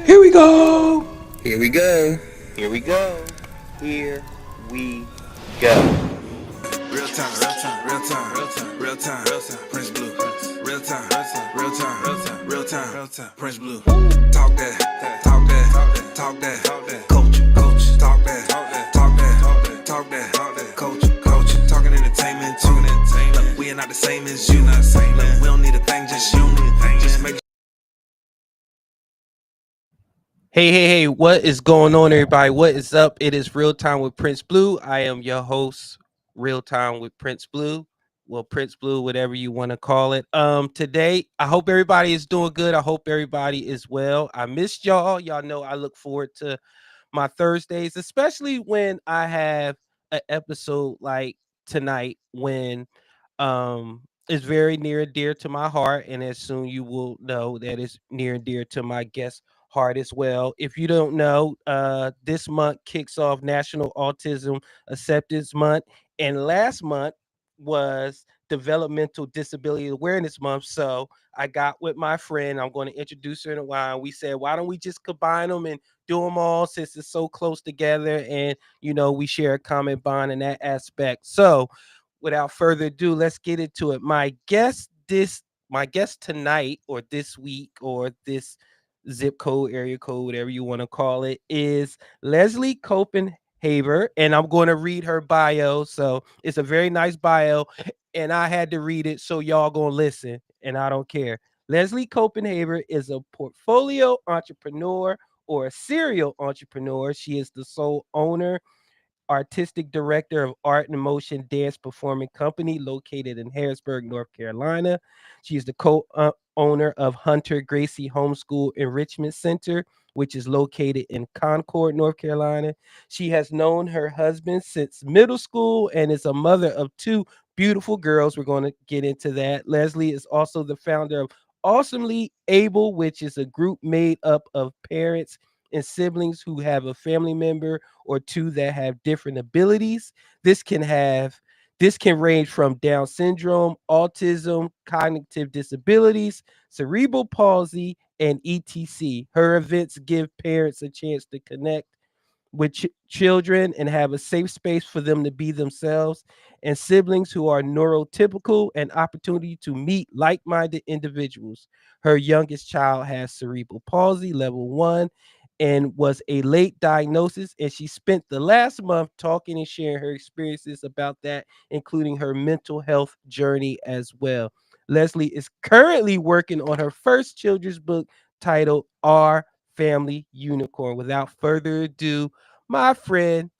Here we go. Here we go. Here we go. Here we go. Real time, real time, real time, real time, real time, real time, Prince Blue. Real time, real time, real time, real time, real time, real time, Prince Blue. Talk that, talk that, talk that, coach, coach, talk that, talk that, talk that, coach, coach, talking entertainment too. Look, we are not the same as you. Look, we don't need a thing, just you. Just make. Hey, what is going on, everybody? What is up? It is Real Time with Prince Blue. I am your host, Real Time with Prince Blue. Well, Prince Blue, whatever you want to call it. Today, I hope everybody is doing good. I hope everybody is well. I missed y'all. Y'all know I look forward to my Thursdays, especially when I have an episode like tonight when it's very near and dear to my heart, and as soon you will know that it's near and dear to my guest heart as well. If you don't know, this month kicks off National Autism Acceptance Month, and last month was Developmental Disability Awareness Month. So I got with my friend. I'm going to introduce her in a while. We said, why don't we just combine them and do them all since it's so close together, and we share a common bond in that aspect. So without further ado, let's get into it. My guest tonight, or this week, or this zip code, area code, whatever you want to call it, is Leslie Copenhaver, and I'm going to read her bio. So it's a very nice bio, and I had to read it, so y'all gonna listen, and I don't care. Leslie Copenhaver is a portfolio entrepreneur or a serial entrepreneur. She is the sole owner, artistic director of Art and Motion Dance Performing Company located in Harrisburg, North Carolina. She is the co-owner of Hunter Gracie Homeschool Enrichment Center, which is located in Concord, North Carolina. She has known her husband since middle school and is a mother of two beautiful girls. We're going to get into that. Leslie is also the founder of Awesomely Able, which is a group made up of parents and siblings who have a family member or two that have different abilities. This can have this can range from Down syndrome, autism, cognitive disabilities, cerebral palsy, and etc. Her events give parents a chance to connect with children and have a safe space for them to be themselves, and siblings who are neurotypical, an opportunity to meet like-minded individuals. Her youngest child has cerebral palsy level 1 and was a late diagnosis, and she spent the last month talking and sharing her experiences about that, including her mental health journey as well. Leslie is currently working on her first children's book titled Our Family Unicorn. Without further ado, my friend,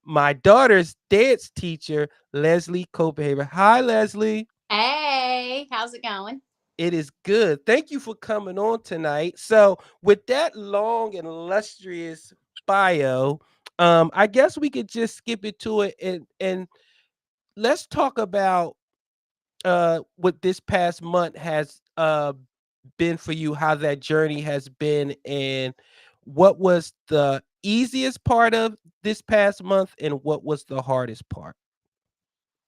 my daughter's dance teacher, Leslie Copenhaver. Hi, Leslie. Hey, how's it going? It is good. Thank you for coming on tonight. So, with that long and illustrious bio, I guess we could just skip it to it, and let's talk about what this past month has been for you, how that journey has been, and what was the easiest part of this past month and what was the hardest part.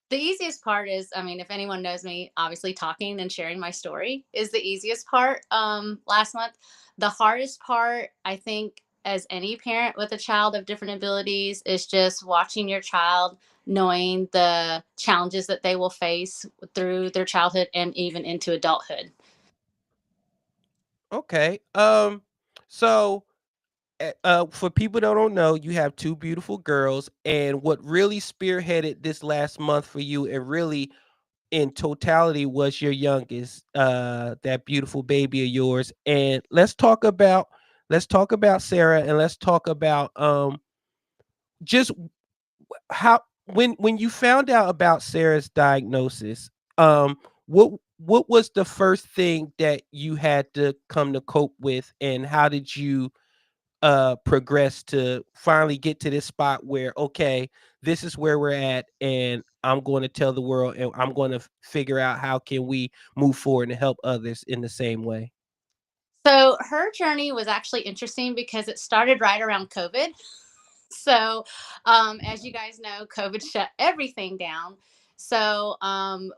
The easiest part is, I mean, if anyone knows me, obviously talking and sharing my story is the easiest part. Last month, the hardest part, I think, as any parent with a child of different abilities, is just watching your child, knowing the challenges that they will face through their childhood and even into adulthood. Okay. So for people that don't know, you have two beautiful girls, and what really spearheaded this last month for you, and really in totality, was your youngest, that beautiful baby of yours. And let's talk about Sarah, and let's talk about just how, when you found out about Sarah's diagnosis, what what was the first thing that you had to come to cope with, and how did you progress to finally get to this spot where, okay, this is where we're at, and I'm going to tell the world, and I'm going to figure out how can we move forward and help others in the same way. So her journey was actually interesting because it started right around COVID. So, as you guys know, COVID shut everything down. So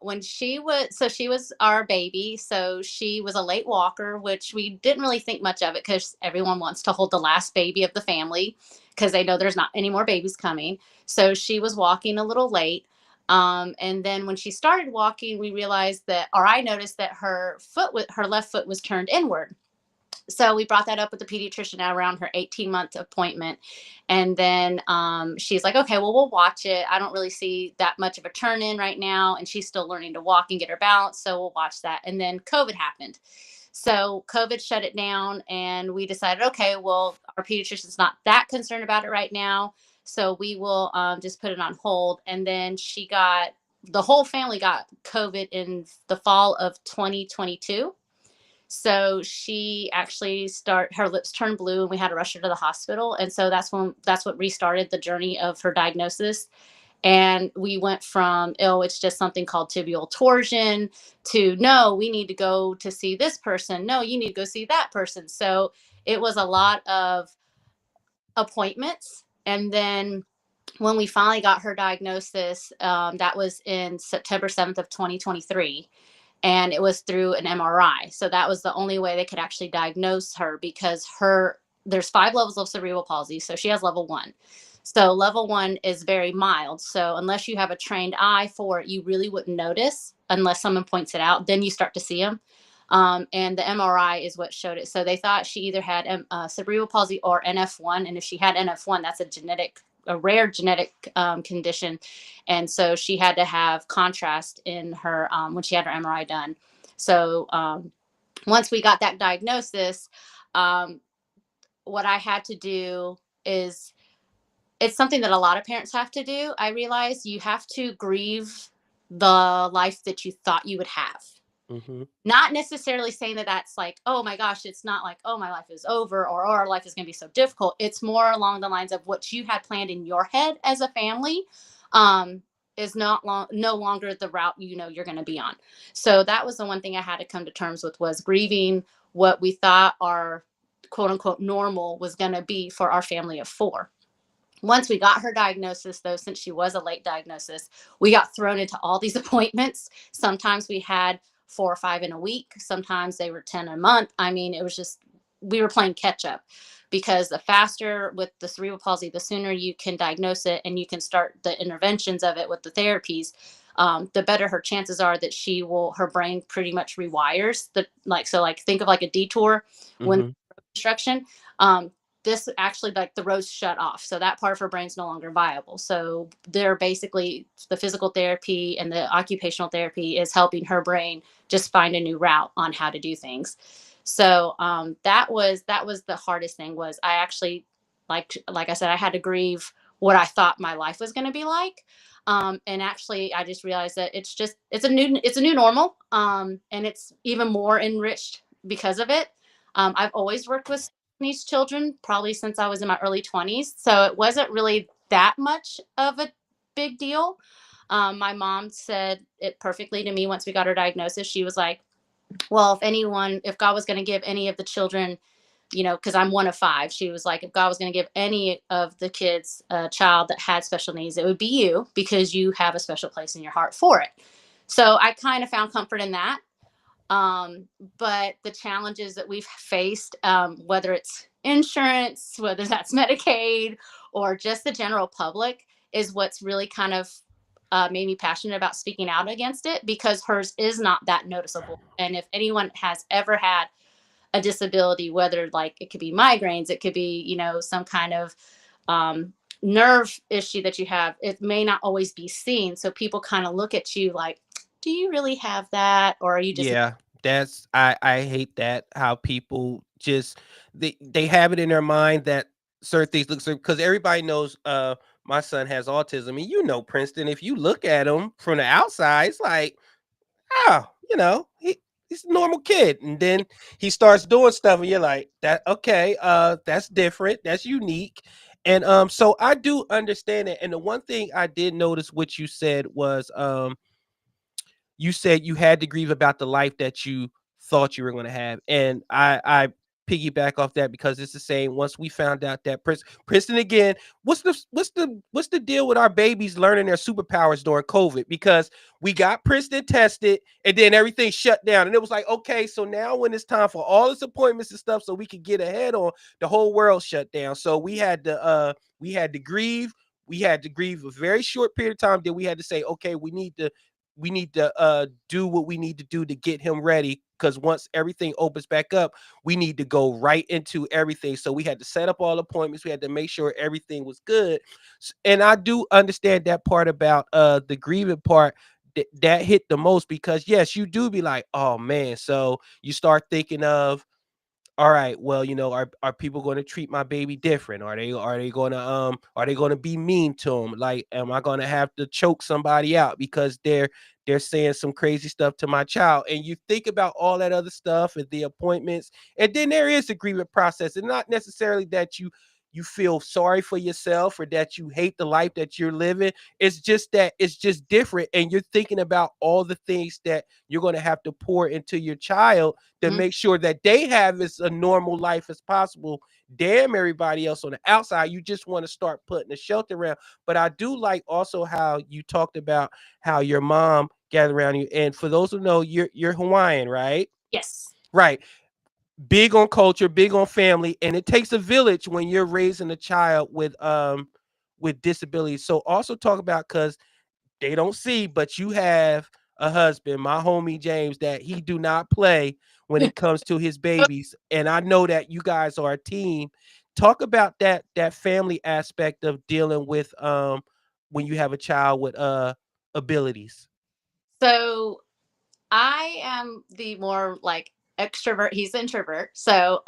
when she was our baby. So she was a late walker, which we didn't really think much of it because everyone wants to hold the last baby of the family because they know there's not any more babies coming. So she was walking a little late. And then when she started walking, we realized that, or I noticed that her left foot was turned inward. So we brought that up with the pediatrician around her 18-month appointment. And then she's like, okay, well, we'll watch it. I don't really see that much of a turn in right now. And she's still learning to walk and get her balance. So we'll watch that. And then COVID happened. So COVID shut it down. And we decided, okay, well, our pediatrician's not that concerned about it right now. So we will just put it on hold. And then the whole family got COVID in the fall of 2022. So she actually her lips turned blue and we had to rush her to the hospital. And so that's what restarted the journey of her diagnosis. And we went from, oh, it's just something called tibial torsion, to, no, we need to go to see this person. No, you need to go see that person. So it was a lot of appointments. And then when we finally got her diagnosis, that was in September 7th of 2023, and it was through an MRI. So that was the only way they could actually diagnose her, because there's 5 levels of cerebral palsy. So she has level 1. So level 1 is very mild. So unless you have a trained eye for it, you really wouldn't notice unless someone points it out. Then you start to see them. And the MRI is what showed it. So they thought she either had cerebral palsy or NF1. And if she had NF1, that's a rare genetic condition. And so she had to have contrast in her when she had her MRI done. So once we got that diagnosis, what I had to do is, it's something that a lot of parents have to do. I realize you have to grieve the life that you thought you would have. Mm-hmm. Not necessarily saying that that's like, oh my gosh, it's not like, oh, my life is over, or oh, our life is going to be so difficult. It's more along the lines of what you had planned in your head as a family um, is no longer the route you're going to be on. So that was the one thing I had to come to terms with, was grieving what we thought our quote unquote normal was going to be for our family of 4. Once we got her diagnosis, though, since she was a late diagnosis, we got thrown into all these appointments. Sometimes we had 4 or 5 in a week. Sometimes they were 10 a month. I mean, it was just, we were playing catch up, because the faster with the cerebral palsy, the sooner you can diagnose it and you can start the interventions of it with the therapies, the better her chances are that her brain pretty much rewires like think of like a detour when Mm-hmm. construction. This actually, like, the roads shut off, so that part of her brain's no longer viable. So they're basically, the physical therapy and the occupational therapy is helping her brain just find a new route on how to do things. So that was the hardest thing. Was I actually, like I said, I had to grieve what I thought my life was going to be like. And actually I just realized that it's a new normal, and it's even more enriched because of it. I've always worked with these children probably since I was in my early 20s. So it wasn't really that much of a big deal. My mom said it perfectly to me once we got her diagnosis. She was like, well, if God was going to give any of the children, because I'm one of 5, she was like, if God was going to give any of the kids a child that had special needs, it would be you, because you have a special place in your heart for it. So I kind of found comfort in that. But the challenges that we've faced, whether it's insurance, whether that's Medicaid, or just the general public, is what's really kind of made me passionate about speaking out against it, because hers is not that noticeable. And if anyone has ever had a disability, whether like it could be migraines, it could be, some kind of nerve issue that you have, it may not always be seen. So people kind of look at you like, do you really have that? Or are you just Yeah, that's I hate that, how people just they have it in their mind that certain things look certain, because everybody knows my son has autism, and Princeton, if you look at him from the outside, it's like, oh, he's a normal kid. And then he starts doing stuff and you're like, that okay, that's different, that's unique. And so I do understand it. And the one thing I did notice what you said was you said you had to grieve about the life that you thought you were going to have. And I piggyback off that because it's the same. Once we found out that Princeton again, what's the deal with our babies learning their superpowers during COVID? Because we got Princeton tested and then everything shut down, and it was like, okay, so now when it's time for all this appointments and stuff, so we could get ahead on, the whole world shut down. So we had to grieve. We had to grieve a very short period of time. Then we had to say, okay, we need to do what we need to do to get him ready, because once everything opens back up, we need to go right into everything. So we had to set up all appointments. We had to make sure everything was good. And I do understand that part about the grieving part. That hit the most, because yes, you do be like, oh man. So you start thinking of, all right, well, are people going to treat my baby different? Are they going to be mean to him? Like, am I going to have to choke somebody out because they're saying some crazy stuff to my child? And you think about all that other stuff and the appointments, and then there is a grievance process, and not necessarily that you feel sorry for yourself or that you hate the life that you're living. It's just that it's just different, and you're thinking about all the things that you're going to have to pour into your child to Mhm. make sure that they have as a normal life as possible. Damn everybody else on the outside. You just want to start putting a shelter around. But I do like also how you talked about how your mom gathered around you. And for those who know, you're Hawaiian, right? Yes. Right. Big on culture, big on family, and it takes a village when you're raising a child with disabilities. So also talk about, because they don't see, but you have a husband, my homie James, that he do not play when it comes to his babies. And I know that you guys are a team. Talk about that family aspect of dealing with when you have a child with abilities. So I am the more like extrovert. He's the introvert. So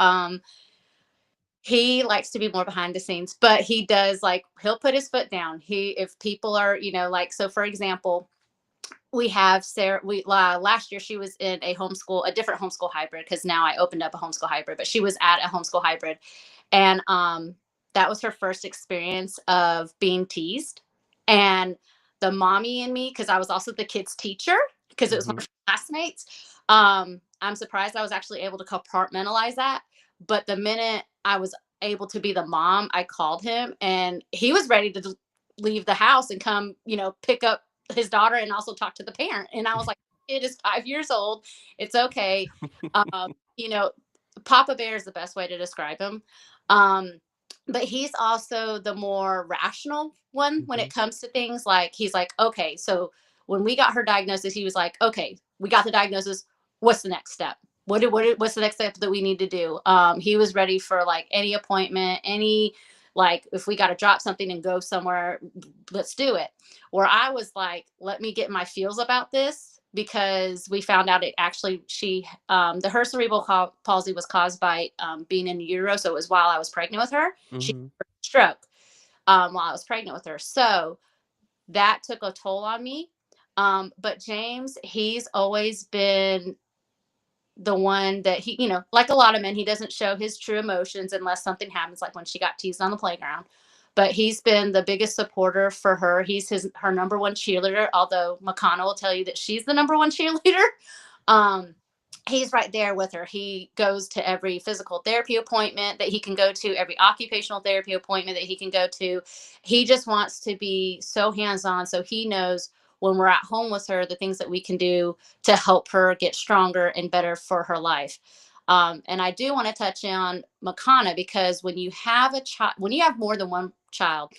he likes to be more behind the scenes, but he does like he'll put his foot down. He if people are, like, so for example, we have Sarah. We last year she was in a different homeschool hybrid, because now I opened up a homeschool hybrid, but she was at a homeschool hybrid, and that was her first experience of being teased. And the mommy in me, because I was also the kids teacher, because it was one Mm-hmm. of her classmates. I'm surprised I was actually able to compartmentalize that. But the minute I was able to be the mom, I called him, and he was ready to leave the house and come, pick up his daughter and also talk to the parent. And I was like, it is 5 years old. It's okay. Um, you know, Papa Bear is the best way to describe him. Um, but he's also the more rational one when Mm-hmm. it comes to things. Like, he's like, okay, so when we got her diagnosis, he was like, okay, we got the diagnosis. What's the next step? What's the next step that we need to do? He was ready for like any appointment, any, like, if we got to drop something and go somewhere, let's do it. Where I was like, let me get my feels about this, because we found out it actually, her cerebral palsy was caused by being in utero. So it was while I was pregnant with her. She Mm-hmm. had a stroke while I was pregnant with her. So that took a toll on me. But James, he's always been the one that he, like a lot of men, he doesn't show his true emotions unless something happens, like when she got teased on the playground. But he's been the biggest supporter for her. He's her number one cheerleader, although Makana will tell you that she's the number one cheerleader. Um, he's right there with her. He goes to every physical therapy appointment that he can go to, every occupational therapy appointment that he can go to. He just wants to be so hands-on, so he knows when we're at home with her the things that we can do to help her get stronger and better for her life. And I do want to touch on Makana, because when you have a child, when you have more than one child,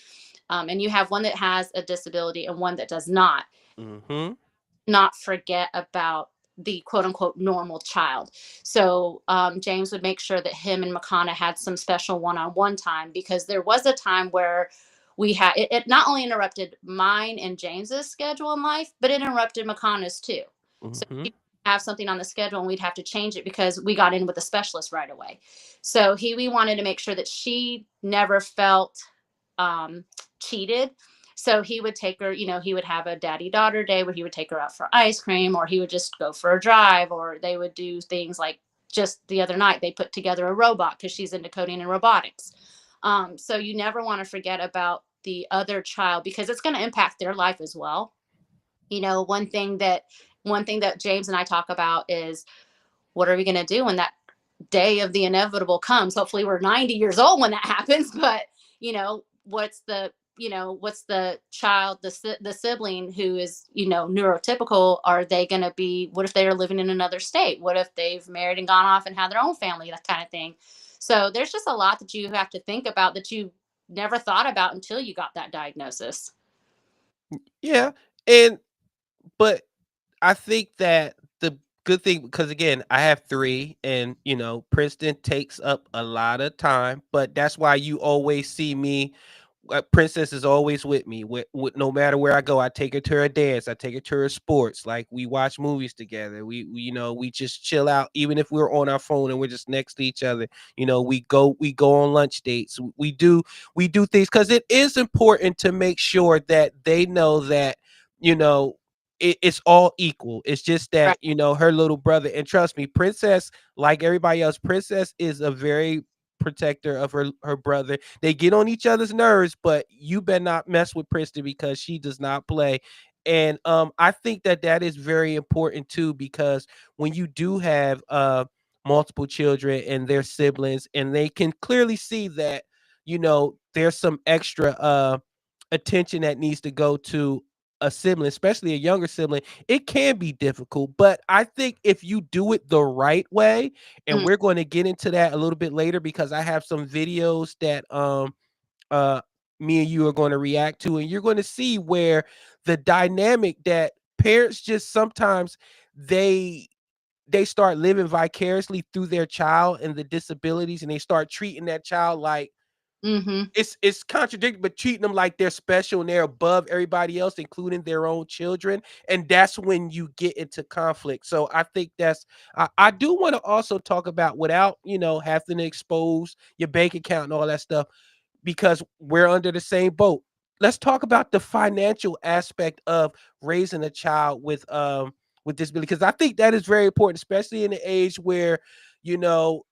and you have one that has a disability and one that does Mm-hmm. not forget about the quote unquote normal child. So James would make sure that him and Makana had some special one-on-one time, because there was a time where it not only interrupted mine and James's schedule in life, but it interrupted Makana's too. So Mm-hmm. he'd have something on the schedule and we'd have to change it because we got in with a specialist right away. So we wanted to make sure that she never felt um, cheated. So he would take her, he would have a daddy daughter day where he would take her out for ice cream, or he would just go for a drive, or they would do things like, just the other night, they put together a robot because she's into coding and robotics. So you never want to forget about the other child, because it's going to impact their life as well. One thing that James and I talk about is, what are we going to do when that day of the inevitable comes. Hopefully we're 90 years old when that happens, but what's the child, the sibling who is, neurotypical, are they going to be, what if they are living in another state? What if they've married and gone off and had their own family, that kind of thing. So there's just a lot that you have to think about that you never thought about until you got that diagnosis. Yeah, and but I think that the good thing, because again, I have 3, and Princeton takes up a lot of time, but that's why you always see me. Princess is always with me. No matter where I go, I take her to her dance. I take her to her sports. Like, we watch movies together. We just chill out, even if we're on our phone and we're just next to each other. We go on lunch dates. We do things because it is important to make sure that they know that you know it's all equal. It's just Right. that her little brother, and trust me, Princess, like everybody else, Princess is a very protector of her brother. They get on each other's nerves, but you better not mess with Princeton because she does not play. And I think that is very important too, because when you do have multiple children and their siblings, and they can clearly see that there's some extra attention that needs to go to a sibling, especially a younger sibling, it can be difficult. But I think if you do it the right way, and Mm. we're going to get into that a little bit later, because I have some videos that uh me and you are going to react to, and you're going to see where the dynamic that parents just sometimes they start living vicariously through their child and the disabilities, and they start treating that child like Mm-hmm. it's contradictory, but treating them like they're special and they're above everybody else, including their own children. And that's when you get into conflict. So I think I do want to also talk about, without having to expose your bank account and all that stuff, because we're under the same boat. Let's talk about the financial aspect of raising a child with disability, because I think that is very important, especially in the age where you know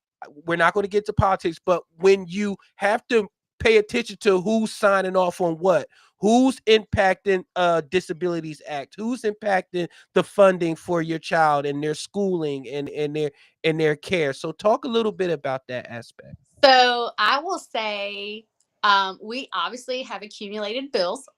we're not going to get to politics, but when you have to pay attention to who's signing off on what, who's impacting Disabilities Act, who's impacting the funding for your child and their schooling and their care. So talk a little bit about that aspect. So I will say, we obviously have accumulated bills,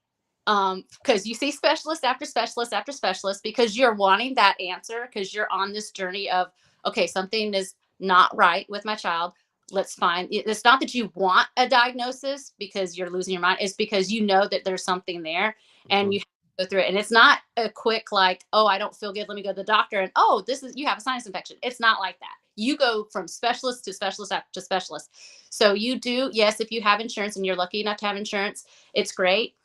because you see specialist after specialist after specialist, because you're wanting that answer, because you're on this journey of, okay, something is not right with my child. Let's find. It's not that you want a diagnosis because you're losing your mind. It's because you know that there's something there, and Mhm. you have to go through it. And it's not a quick, like, oh, I don't feel good, let me go to the doctor, and oh, this is, you have a sinus infection. It's not like that. You go from specialist to specialist to specialist. So you do, yes, if you have insurance and you're lucky enough to have insurance, it's great,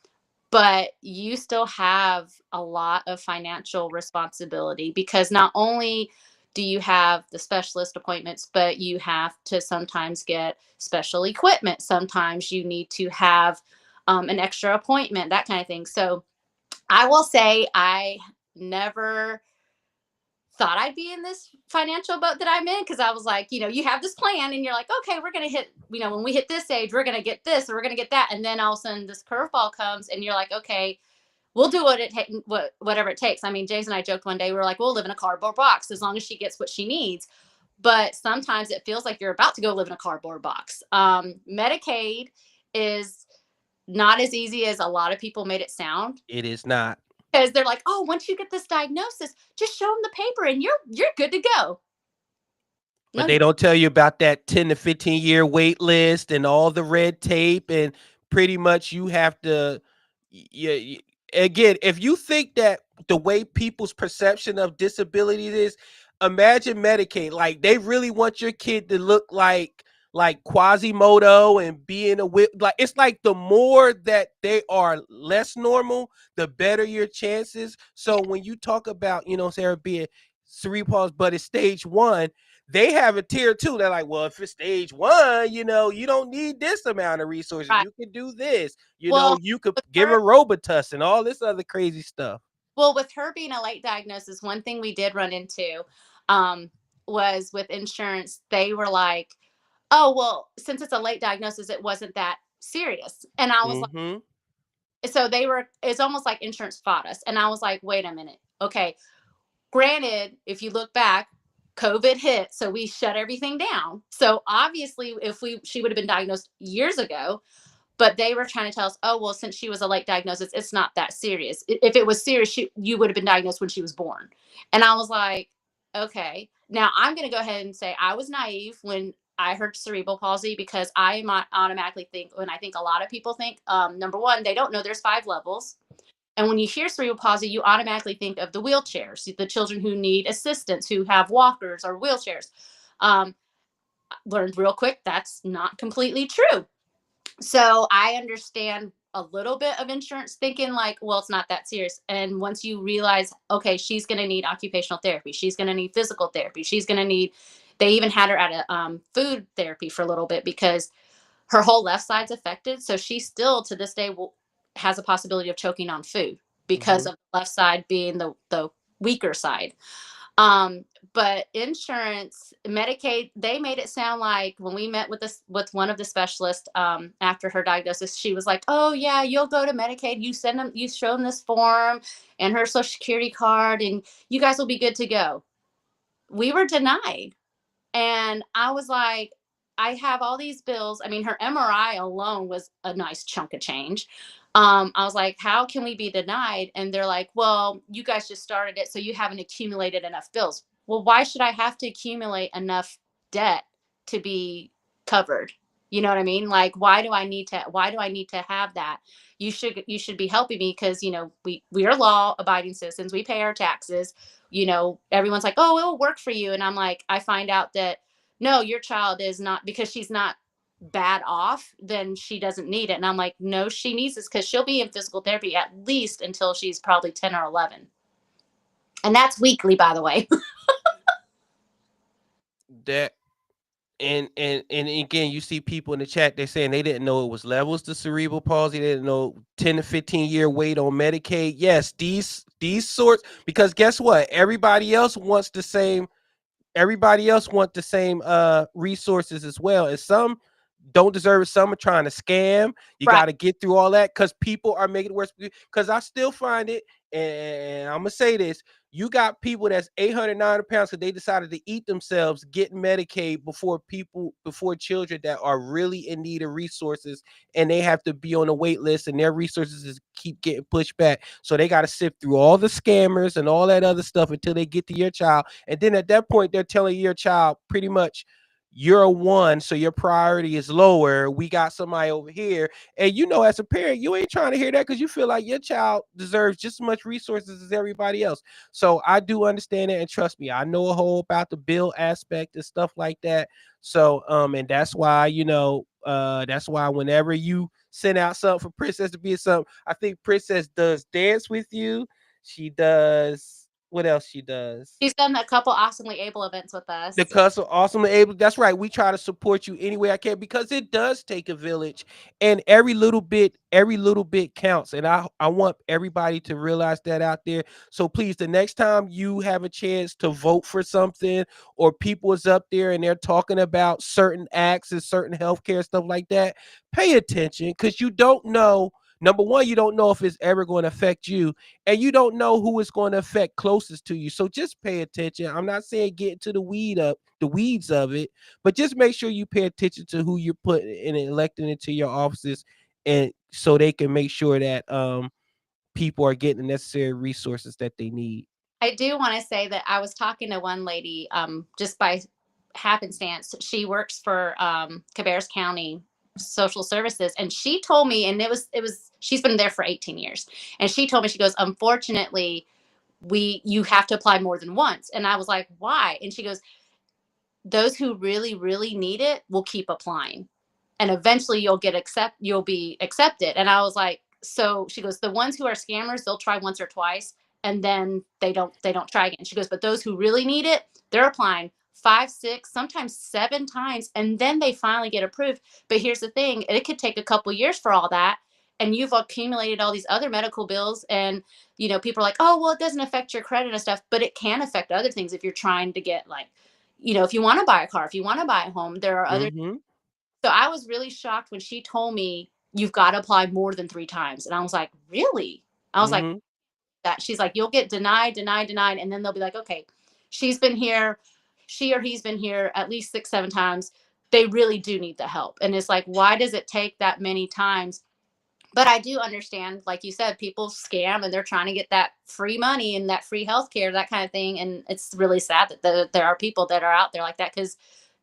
but you still have a lot of financial responsibility, because not only do you have the specialist appointments, but you have to sometimes get special equipment. Sometimes you need to have an extra appointment, that kind of thing. So I will say, I never thought I'd be in this financial boat that I'm in, because I was like, you have this plan and you're like, okay, we're going to hit, when we hit this age, we're going to get this or we're going to get that. And then all of a sudden this curveball comes and you're like, okay, we'll do whatever it takes. I mean, James and I joked one day, we were like, we'll live in a cardboard box as long as she gets what she needs. But sometimes it feels like you're about to go live in a cardboard box. Medicaid is not as easy as a lot of people made it sound, It is not. because they're like, oh, once you get this diagnosis, just show them the paper and you're good to go. But No. they don't tell you about that 10 to 15-year wait list and all the red tape, and pretty much you have to yeah, again, if you think that the way people's perception of disabilities is, imagine Medicaid. Like, they really want your kid to look like Quasimodo and be in a whip. Like, it's like the more that they are less normal, the better your chances. So Yeah. when you talk about, Sarah, being cerebral, but it's stage 1, they have a tier 2. They're like, well, if it's stage 1, you don't need this amount of resources. Right. You can do this. Well, You could with give a her, Robitussin and all this other crazy stuff. with her being a late diagnosis, one thing we did run into, was with insurance. They were like, oh, well, since it's a late diagnosis, it wasn't that serious. And I was like, Mm-hmm. so it's almost like insurance fought us. And I was like, wait a minute. Okay. Granted, if you look back, COVID hit, so we shut everything down. So obviously, if she would have been diagnosed years ago, but they were trying to tell us, oh, well, since she was a late diagnosis, it's not that serious. If it was serious, you would have been diagnosed when she was born. And I was like, okay. Now I'm going to go ahead and say I was naive when I heard cerebral palsy, because I might automatically think, and I think a lot of people think, number one, they don't know there's 5 levels. And when you hear cerebral palsy, you automatically think of the wheelchairs, the children who need assistance, who have walkers or wheelchairs. Um, Learned real quick that's not completely true. So I understand a little bit of insurance thinking like, well, it's not that serious. And once you realize, okay, she's going to need occupational therapy, she's going to need physical therapy, she's going to need, they even had her at a food therapy for a little bit because her whole left side's affected. So she still to this day has a possibility of choking on food because Mm-hmm. of the left side being the weaker side. Um, but insurance, Medicaid, they made it sound like when we met with with one of the specialists after her diagnosis, she was like, "Oh yeah, you'll go to Medicaid. You send them, you show them this form and her social security card, and you guys will be good to go." We were denied. And I was like, I have all these bills. I mean, her MRI alone was a nice chunk of change. I was like, how can we be denied? And they're like, well, you guys just started it, so you haven't accumulated enough bills. Well, why should I have to accumulate enough debt to be covered? You know what I mean? Like, why do I need to have that? You should be helping me because, we are law abiding citizens. We pay our taxes. Everyone's like, oh, it'll work for you. And I'm like, I find out that no, your child is not, because she's not bad off, then she doesn't need it. And I'm like, no, she needs this because she'll be in physical therapy at least until she's probably 10 or 11. And that's weekly, by the way. That and again, you see people in the chat, they're saying they didn't know it was levels to cerebral palsy. They didn't know 10 to 15-year wait on Medicaid. Yes, these sorts, because guess what? Everybody else want the same resources as well, and some don't deserve it. Some are trying to scam. You Right. got to get through all that because people are making it worse. Because I still find it, and I'm gonna say this: you got people that's 800, 900 pounds because they decided to eat themselves, getting Medicaid before children that are really in need of resources, and they have to be on a wait list, and their resources keep getting pushed back. So they got to sift through all the scammers and all that other stuff until they get to your child, and then at that point, they're telling your child pretty much, you're a 1, so your priority is lower. We got somebody over here. And as a parent, you ain't trying to hear that because you feel like your child deserves just as much resources as everybody else. So I do understand it, and trust me, I know a whole about the bill aspect and stuff like that. So and that's why whenever you send out something for Princess to be something, I think Princess does dance with you. She does, what else she does? She's done a couple awesomely able events with The us. Custom Awesome Able. That's right. We try to support you any way I can because it does take a village, and every little bit counts. And I want everybody to realize that out there. So please, the next time you have a chance to vote for something, or people is up there and they're talking about certain acts and certain healthcare stuff like that, pay attention, because you don't know. Number one, you don't know if it's ever going to affect you, and you don't know who it's going to affect closest to you. So just pay attention. I'm not saying get into the weeds of it, but just make sure you pay attention to who you're putting and electing into your offices, and so they can make sure that people are getting the necessary resources that they need. I do want to say that I was talking to one lady just by happenstance. She works for Cabarrus County Social Services, and she told me, and it was she's been there for 18 years, and she told me, she goes, unfortunately, you have to apply more than once. And I was like, why? And she goes, those who really really need it will keep applying, and eventually you'll be accepted. And I was like, so she goes, the ones who are scammers, they'll try once or twice and then they don't try again. She goes, but those who really need it, they're applying 5, 6, sometimes 7 times, and then they finally get approved. But here's the thing, it could take a couple years for all that, and you've accumulated all these other medical bills. And people are like, oh well, it doesn't affect your credit and stuff, but it can affect other things if you're trying to get, like, if you want to buy a car, if you want to buy a home, there are other. Mm-hmm. So I was really shocked when she told me you've got to apply more than 3 times. And I was like, really? I was like, Mm-hmm. that. She's like, you'll get denied, denied, denied. And then they'll be like, okay, she's been here. she or he's been here at least 6, 7 times. They really do need the help. And it's like, why does it take that many times? But I do understand, like you said, people scam and they're trying to get that free money and that free healthcare, that kind of thing. And it's really sad that there are people that are out there like that, because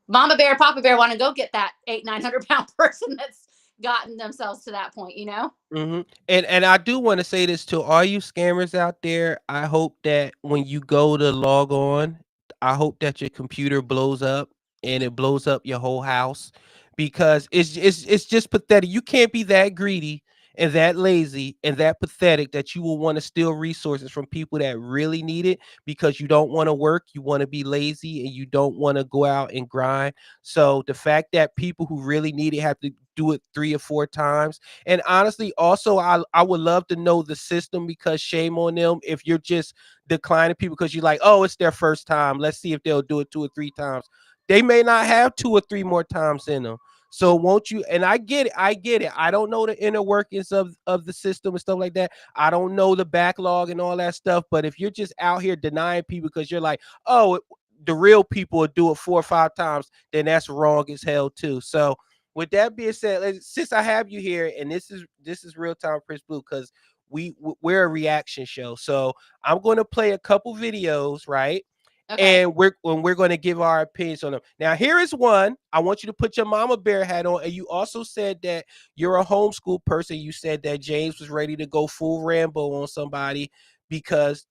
Mama Bear, Papa Bear want to go get that 800-900 pound person that's gotten themselves to that point, you know? And I do want to say this to all you scammers out there. I hope that when you go to log on, I hope that your computer blows up and it blows up your whole house, because it's just pathetic. You can't be that greedy and that lazy and that pathetic that you will want to steal resources from people that really need it, because you don't want to work, you want to be lazy, and you don't want to go out and grind. So the fact that people who really need it have to do it 3 or 4 times. And honestly, also, I would love to know the system, because shame on them if you're just declining people because you're like, oh, it's their first time. Let's see if they'll do it 2 or 3 times. They may not have 2 or 3 more times in them. So won't you? And I get it. I get it. I don't know the inner workings of the system and stuff like that. I don't know the backlog and all that stuff. But if you're just out here denying people because you're like, oh, the real people will do it 4 or 5 times, then that's wrong as hell too. So with that being said, since I have you here, and this is Real Time Prince Blue, because we're a reaction show, so I'm going to play a couple videos, right? Okay. And we're going to give our opinions on them. Now, here is one. I want you to put your mama bear hat on, and you also said that you're a homeschool person. You said that James was ready to go full Rambo on somebody because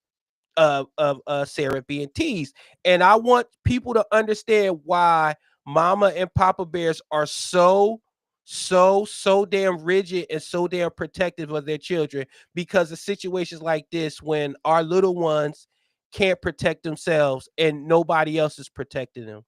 of Sarah being teased. And I want people to understand why mama and papa bears are so damn rigid and so damn protective of their children, because of situations like this when our little ones can't protect themselves and nobody else is protecting them.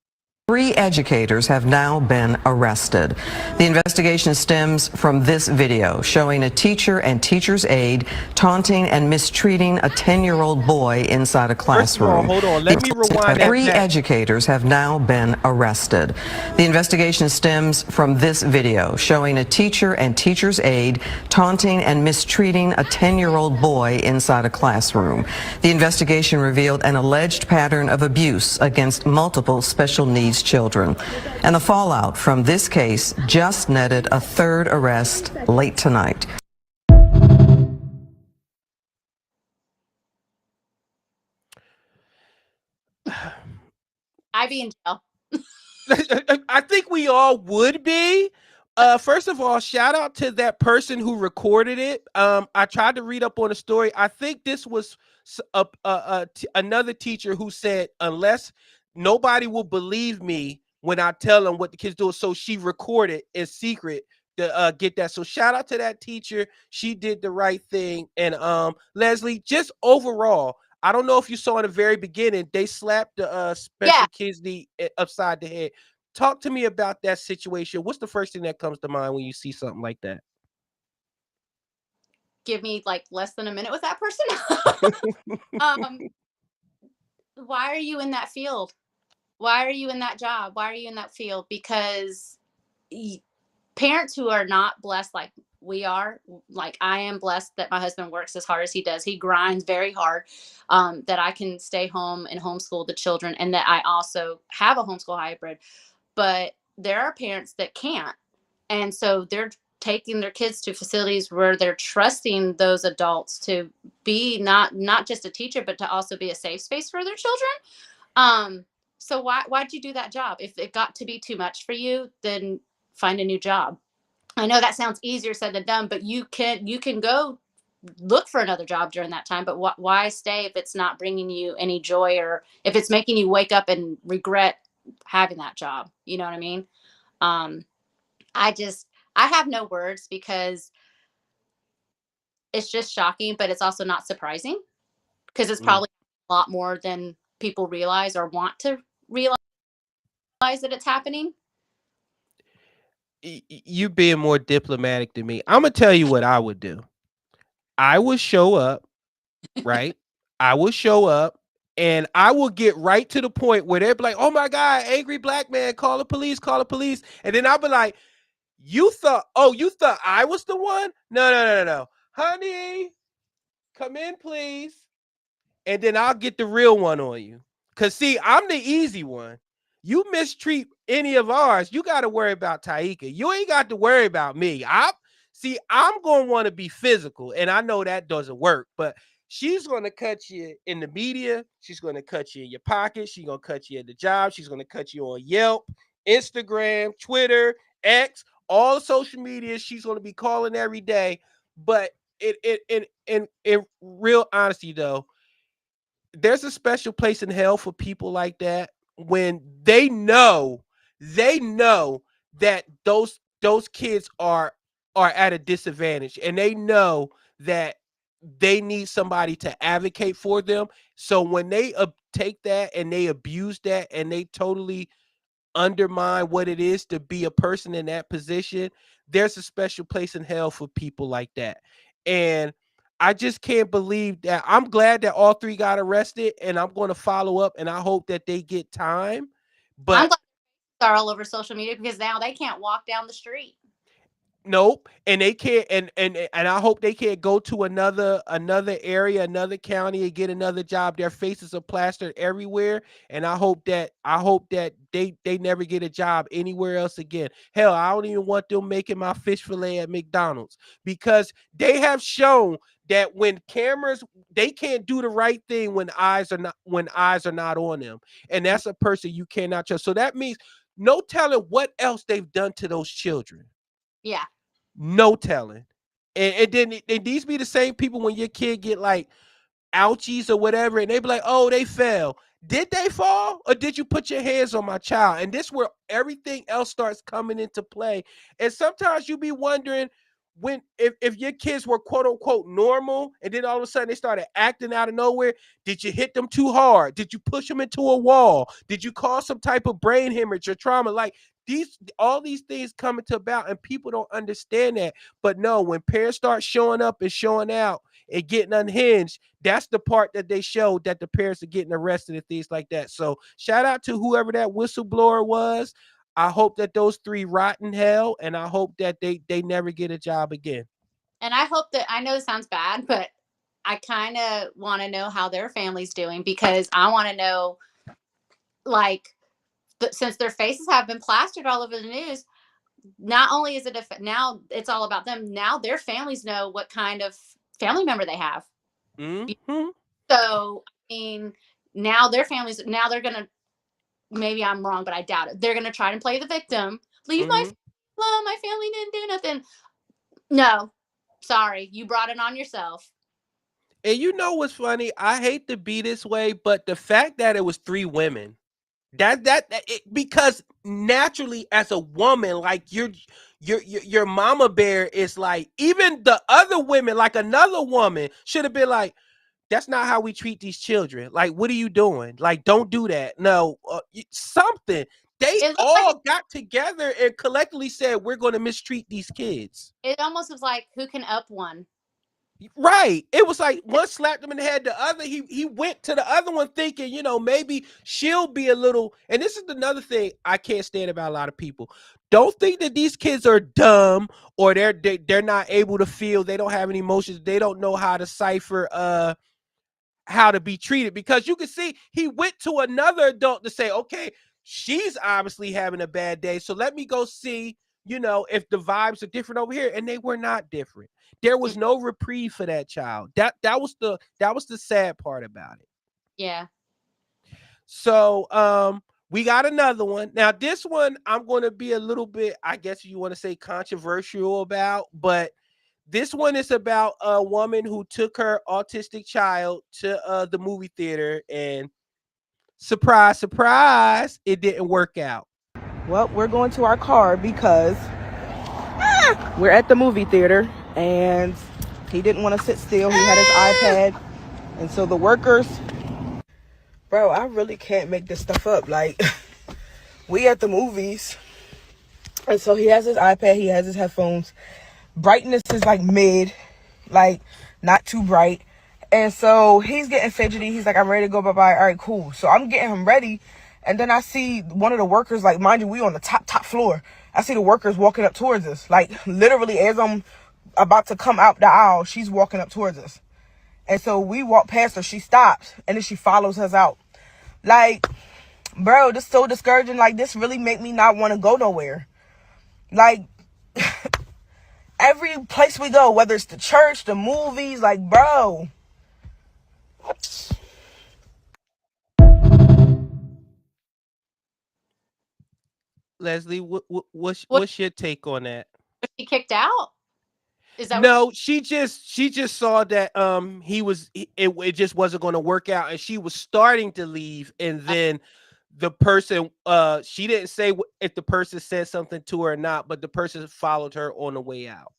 3 educators have now been arrested. The investigation stems from this video showing a teacher and teacher's aide taunting and mistreating a 10-year-old boy inside a classroom. Hold on. Let me rewind that. 3 educators have now been arrested. The investigation stems from this video showing a teacher and teacher's aide taunting and mistreating a 10-year-old boy inside a classroom. The investigation revealed an alleged pattern of abuse against multiple special needs children. And the fallout from this case just netted a 3rd arrest late tonight. I'd be in jail. I think we all would be. First of all, shout out to that person who recorded it. I tried to read up on the story. I think this was another teacher who said, unless nobody will believe me when I tell them what the kids do, so she recorded in secret to get that. So shout out to that teacher. She did the right thing. And Leslie, just overall, I don't know if you saw in the very beginning, they slapped the special kids upside the head. Talk to me about that situation. What's the first thing that comes to mind when you see something like that? Give me like less than a minute with that person. Why are you in that field? Why are you in that job? Why are you in that field? Because parents who are not blessed like we are, like I am blessed that my husband works as hard as he does. He grinds very hard, that I can stay home and homeschool the children, and that I also have a homeschool hybrid. But there are parents that can't. And so they're taking their kids to facilities where they're trusting those adults to be not just a teacher, but to also be a safe space for their children. So why'd you do that job? If it got to be too much for you, then find a new job. I know that sounds easier said than done, but you can go look for another job during that time. But why stay if it's not bringing you any joy, or if it's making you wake up and regret having that job? You know what I mean? I have no words, because it's just shocking, but it's also not surprising, because it's probably a lot more than people realize or want to realize that it's happening. You being more diplomatic than me. I'm gonna tell you what I would do. I would show up, right? I will show up, and I will get right to the point where they're like, "Oh my God, angry black man, call the police, call the police." And then I'll be like, you thought I was the one? No. Honey, come in, please. And then I'll get the real one on you. Cause see, I'm the easy one. You mistreat any of ours, you got to worry about Taika. You ain't got to worry about me. I'm going to want to be physical, and I know that doesn't work, but she's going to cut you in the media. She's going to cut you in your pocket. She's going to cut you at the job. She's going to cut you on Yelp, Instagram, Twitter, X, all social media. She's going to be calling every day. But in real honesty, though, there's a special place in hell for people like that when they know that those kids are at a disadvantage, and they know that they need somebody to advocate for them. So when they take that and they abuse that and they totally undermine what it is to be a person in that position, there's a special place in hell for people like that. And I just can't believe that. I'm glad that all three got arrested, and I'm going to follow up, and I hope that they get time. I'm But glad they're all over social media because now they can't walk down the street. nope, and they can't, and I hope they can't go to another area, another county, and get another job. Their faces are plastered everywhere, and I hope that they never get a job anywhere else again. Hell, I don't even want them making my fish fillet at McDonald's, because they have shown that when cameras, they can't do the right thing when eyes are not on them, and that's a person you cannot trust. So that means no telling what else they've done to those children. Yeah. No telling. And then these be the same people when your kid get like ouchies or whatever, and they be like, oh, they fell. Did they fall, or did you put your hands on my child? And this where everything else starts coming into play. And sometimes you be wondering, when if your kids were quote unquote normal, and then all of a sudden they started acting out of nowhere, did you hit them too hard? Did you push them into a wall? Did you cause some type of brain hemorrhage or trauma? Like, all these things coming to about, and people don't understand that. But no, when parents start showing up and showing out and getting unhinged, that's the part that they show that the parents are getting arrested and things like that. So shout out to whoever that whistleblower was. I hope that those three rot in hell, and I hope that they never get a job again. And I hope that, I know it sounds bad, but I kind of want to know how their family's doing, because I want to know, like, since their faces have been plastered all over the news, not only is it now it's all about them. Now their families know what kind of family member they have. Mm-hmm. So, I mean, now their families, now they're going to, maybe I'm wrong, but I doubt it, they're going to try and play the victim. Leave my alone, my family didn't do nothing. No, sorry, you brought it on yourself. And you know what's funny? I hate to be this way, but the fact that it was three women, because naturally, as a woman, like your mama bear is like, even the other women, like another woman should have been like, that's not how we treat these children. Like, what are you doing? Like, don't do that. No, something. They all got together and collectively said, we're going to mistreat these kids. It almost was like, who can up one? Right. It was like one slapped him in the head, the other, he went to the other one thinking, maybe she'll be a little. And this is another thing I can't stand about a lot of people. Don't think that these kids are dumb, or they're not able to feel. They don't have any emotions. They don't know how to cipher how to be treated, because you can see he went to another adult to say, okay, she's obviously having a bad day, so let me go see, if the vibes are different over here. And they were not different. There was no reprieve for that child. That was the sad part about it. Yeah. So we got another one. Now this one I'm going to be a little bit, I guess you want to say, controversial about, but this one is about a woman who took her autistic child to the movie theater, and surprise, surprise, it didn't work out. Well, we're going to our car because we're at the movie theater, and he didn't want to sit still. He had his iPad, and so the workers... Bro, I really can't make this stuff up. Like, we at the movies, and so he has his iPad, he has his headphones. Brightness is like mid, like not too bright. And so he's getting fidgety. He's like, I'm ready to go, bye-bye. All right, cool. So I'm getting him ready. And then I see one of the workers, like, mind you, we on the top floor. I see the workers walking up towards us. Like, literally, as I'm about to come out the aisle, she's walking up towards us. And so we walk past her. She stops, and then she follows us out. Like, Bro, this is so discouraging. Like, this really make me not want to go nowhere. Like, every place we go, whether it's the church, the movies, like, bro. Leslie, Was what's your take on that? she kicked out? Is that what No, she just saw that it just wasn't going to work out, and she was starting to leave, and then the person she didn't say if the person said something to her or not, but the person followed her on the way out.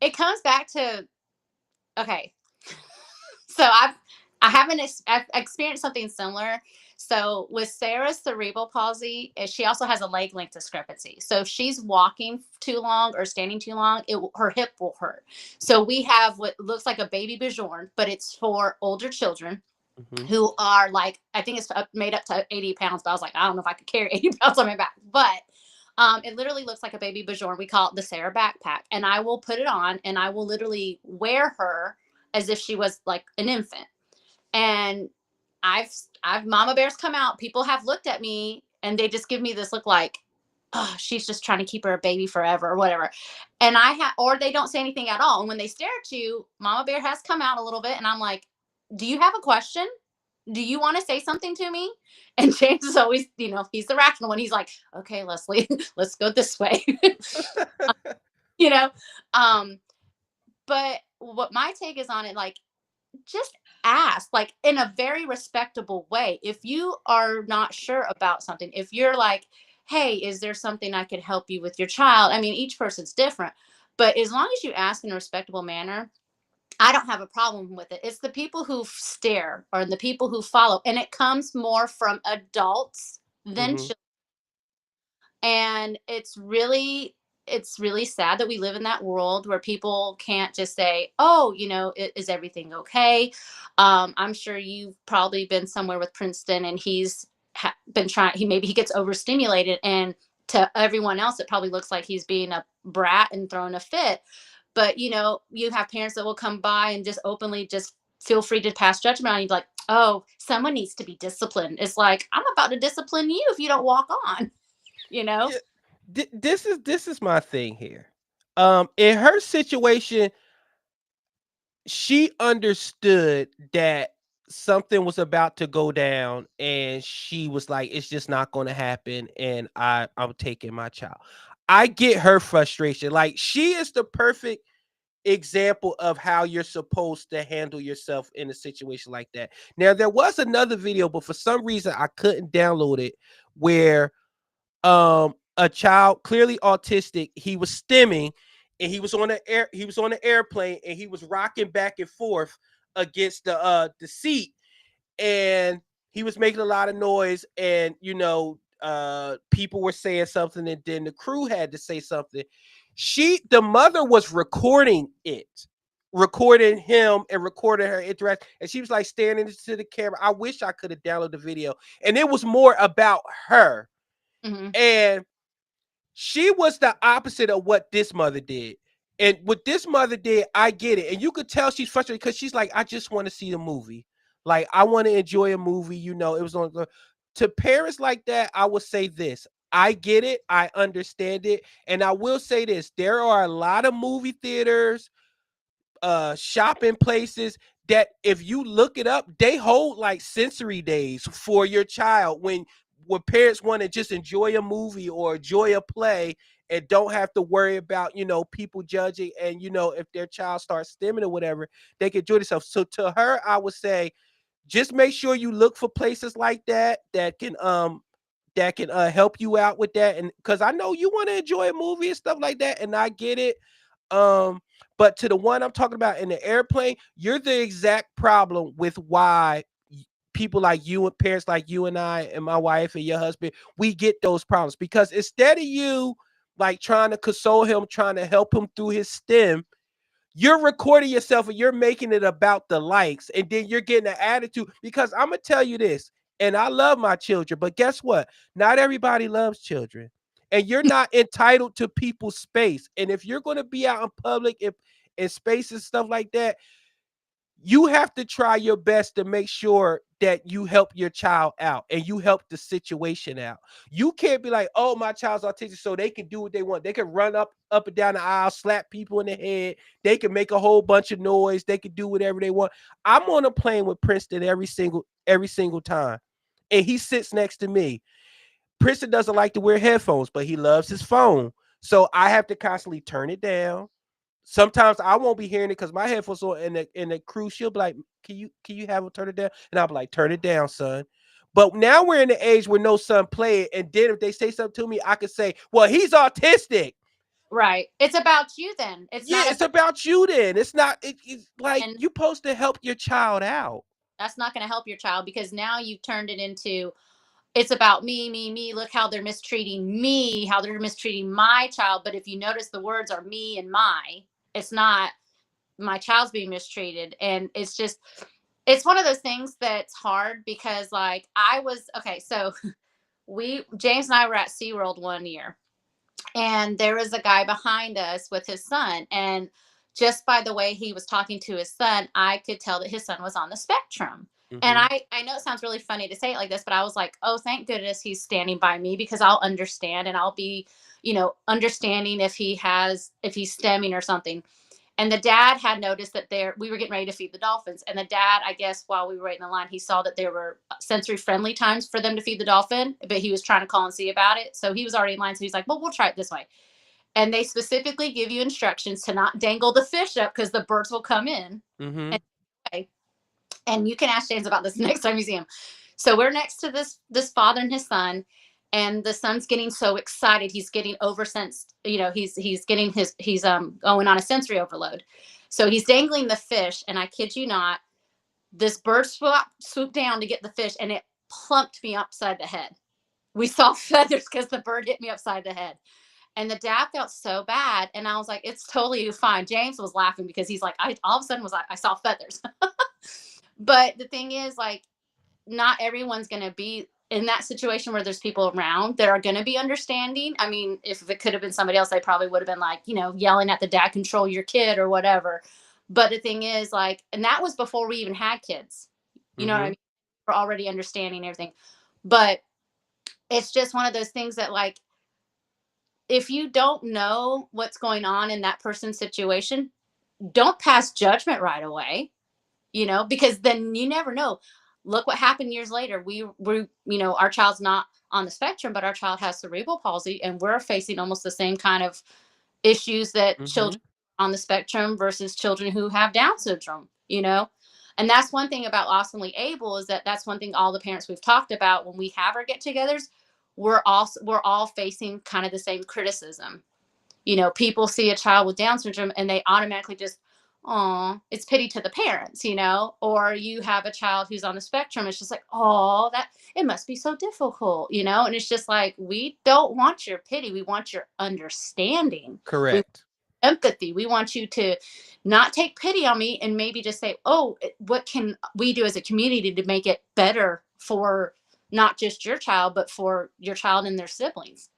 it comes back to? Okay, so I haven't I've experienced something similar. So with Sarah's cerebral palsy, she also has a leg length discrepancy. So if she's walking too long or standing too long, her hip will hurt. So we have what looks like a baby Bjorn, but it's for older children Hmm. who are like, I think it's made up to 80 pounds, but I was like, I don't know if I could carry 80 pounds on my back. But it literally looks like a baby Bjorn. We call it the Sarah backpack. And I will put it on and I will literally wear her as if she was like an infant. And I've mama bears come out. People have looked at me and they just give me this look like, oh, she's just trying to keep her a baby forever or whatever. And or they don't say anything at all. And when they stare at you, mama bear has come out a little bit. And I'm like, do you have a question? Do you want to say something to me? And James is always, he's the rational one. He's like, okay, Leslie, let's go this way. you know? Um, but what my take is on it, like, just ask, like, in a very respectable way. If you are not sure about something, if you're like, hey, is there something I could help you with your child? I mean, each person's different, but as long as you ask in a respectable manner, I don't have a problem with it. It's the people who stare or the people who follow, and it comes more from adults than Hmm. children. And it's really sad that we live in that world where people can't just say, oh, is everything okay? I'm sure you've probably been somewhere with Princeton and he's been trying, maybe he gets overstimulated, and to everyone else it probably looks like he's being a brat and throwing a fit. But you have parents that will come by and just openly just feel free to pass judgment on you, like, oh, someone needs to be disciplined. It's like, I'm about to discipline you if you don't walk on, you know Yeah, this is my thing here. In her situation, she understood that something was about to go down, and she was like, it's just not going to happen, and I'm taking my child. I get her frustration. Like, she is the perfect example of how you're supposed to handle yourself in a situation like that. Now, there was another video, but for some reason I couldn't download it, where a child clearly autistic, he was stimming, and he was on the airplane, and he was rocking back and forth against the seat, and he was making a lot of noise, and people were saying something, and then the crew had to say something. The mother was recording him and recording her interact, and she was like staring into the camera. I wish I could have downloaded the video, and it was more about her. hmm And she was the opposite of what this mother did. And what this mother did, I get it. And you could tell she's frustrated because she's like, I just want to see the movie. Like, I want to enjoy a movie. It was on. To parents like that, I would say this. I get it. I understand it. And I will say this. There are a lot of movie theaters, shopping places that, if you look it up, they hold like sensory days for your child, when parents want to just enjoy a movie or enjoy a play and don't have to worry about people judging, and if their child starts stimming or whatever, they can enjoy themselves. So to her, I would say, just make sure you look for places like that can help you out with that. And because I know you want to enjoy a movie and stuff like that, and I get it. um but to the one I'm talking about in the airplane, you're the exact problem with why people like you and parents like you and I and my wife and your husband, we get those problems, because instead of you like trying to console him, trying to help him through his stem, you're recording yourself and you're making it about the likes, and then you're getting an attitude. Because I'm gonna tell you this, and I love my children, but guess what? Not everybody loves children, and you're not entitled to people's space. And if you're going to be out in public, in spaces, stuff like that, you have to try your best to make sure that you help your child out and you help the situation out. You can't be like, oh, my child's autistic, so they can do what they want. They can run up and down the aisle, slap people in the head. They can make a whole bunch of noise. They can do whatever they want. I'm on a plane with Princeton every single time, and he sits next to me. Princeton doesn't like to wear headphones, but he loves his phone. So I have to constantly turn it down. Sometimes I won't be hearing it because my headphones on, and the crew, she'll be like, can you have him turn it down? And I'll be like, turn it down, son. But now we're in the age where no son play it. And then if they say something to me, I could say, well, he's autistic. Right. It's about you then. It's Yeah, not it's about you then. It's not, it's like and you're supposed to help your child out. that's not going to help your child, because now you've turned it into, it's about me, me, me. Look how they're mistreating me, how they're mistreating my child. But if you notice, the words are me and my. It's not my child's being mistreated. And it's just, it's one of those things that's hard, because like I was, okay, so James and I were at SeaWorld one year, and there was a guy behind us with his son. And just by the way he was talking to his son, I could tell that his son was on the spectrum. And Mm-hmm. I know it sounds really funny to say it like this, but I was like, oh, thank goodness he's standing by me, because I'll understand and I'll be, understanding if he's stemming or something. And the dad had noticed that we were getting ready to feed the dolphins. And the dad, I guess, while we were waiting in the line, he saw that there were sensory friendly times for them to feed the dolphin, but he was trying to call and see about it. So he was already in line. So he's like, well, we'll try it this way. And they specifically give you instructions to not dangle the fish up, because the birds will come in. Mm-hmm. And you can ask James about this next time you see him. So we're next to this father and his son, and the son's getting so excited. He's getting oversensed. He's getting he's going on a sensory overload. So he's dangling the fish, and I kid you not, this bird swooped down to get the fish, and it plumped me upside the head. We saw feathers because the bird hit me upside the head. And the dad felt so bad, and I was like, it's totally fine. James was laughing because he's like, I all of a sudden was like, I saw feathers. But the thing is, like, not everyone's going to be in that situation where there's people around that are going to be understanding. I mean, if it could have been somebody else, they probably would have been like, yelling at the dad, control your kid or whatever. But the thing is, like, and that was before we even had kids. You know what I mean? We're already understanding everything. But it's just one of those things that, like, if you don't know what's going on in that person's situation, don't pass judgment right away. Because then you never know. Look what happened years later. Our child's not on the spectrum, but our child has cerebral palsy, and we're facing almost the same kind of issues that Mm-hmm. children on the spectrum versus children who have Down syndrome. And that's one thing about Awesomely Able, is that's one thing all the parents we've talked about when we have our get-togethers, we're all facing kind of the same criticism. People see a child with Down syndrome and they automatically just, oh, it's pity to the parents, or you have a child who's on the spectrum. It's just like, oh, that it must be so difficult, and it's just like, we don't want your pity. We want your understanding. We want Correct. empathy. We want you to not take pity on me and maybe just say, oh, what can we do as a community to make it better for not just your child, but for your child and their siblings.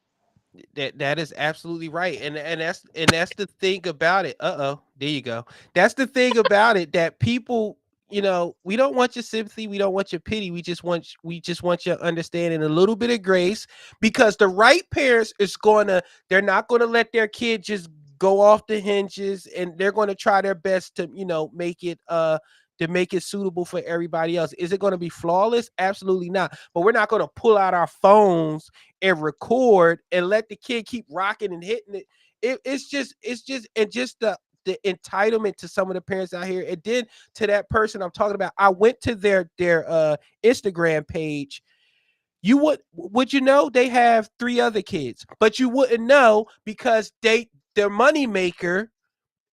That is absolutely right, and that's the thing about it. There you go. That's the thing about it, that people, we don't want your sympathy, we don't want your pity. We just want your understanding, a little bit of grace, because the right parents they're not gonna let their kid just go off the hinges, and they're gonna try their best to make it suitable for everybody else. Is it going to be flawless? Absolutely not. But we're not going to pull out our phones and record and let the kid keep rocking and hitting it. It's just the entitlement to some of the parents out here. And then to that person I'm talking about, I went to their Instagram page. Would you know they have 3 other kids, but you wouldn't know because their money maker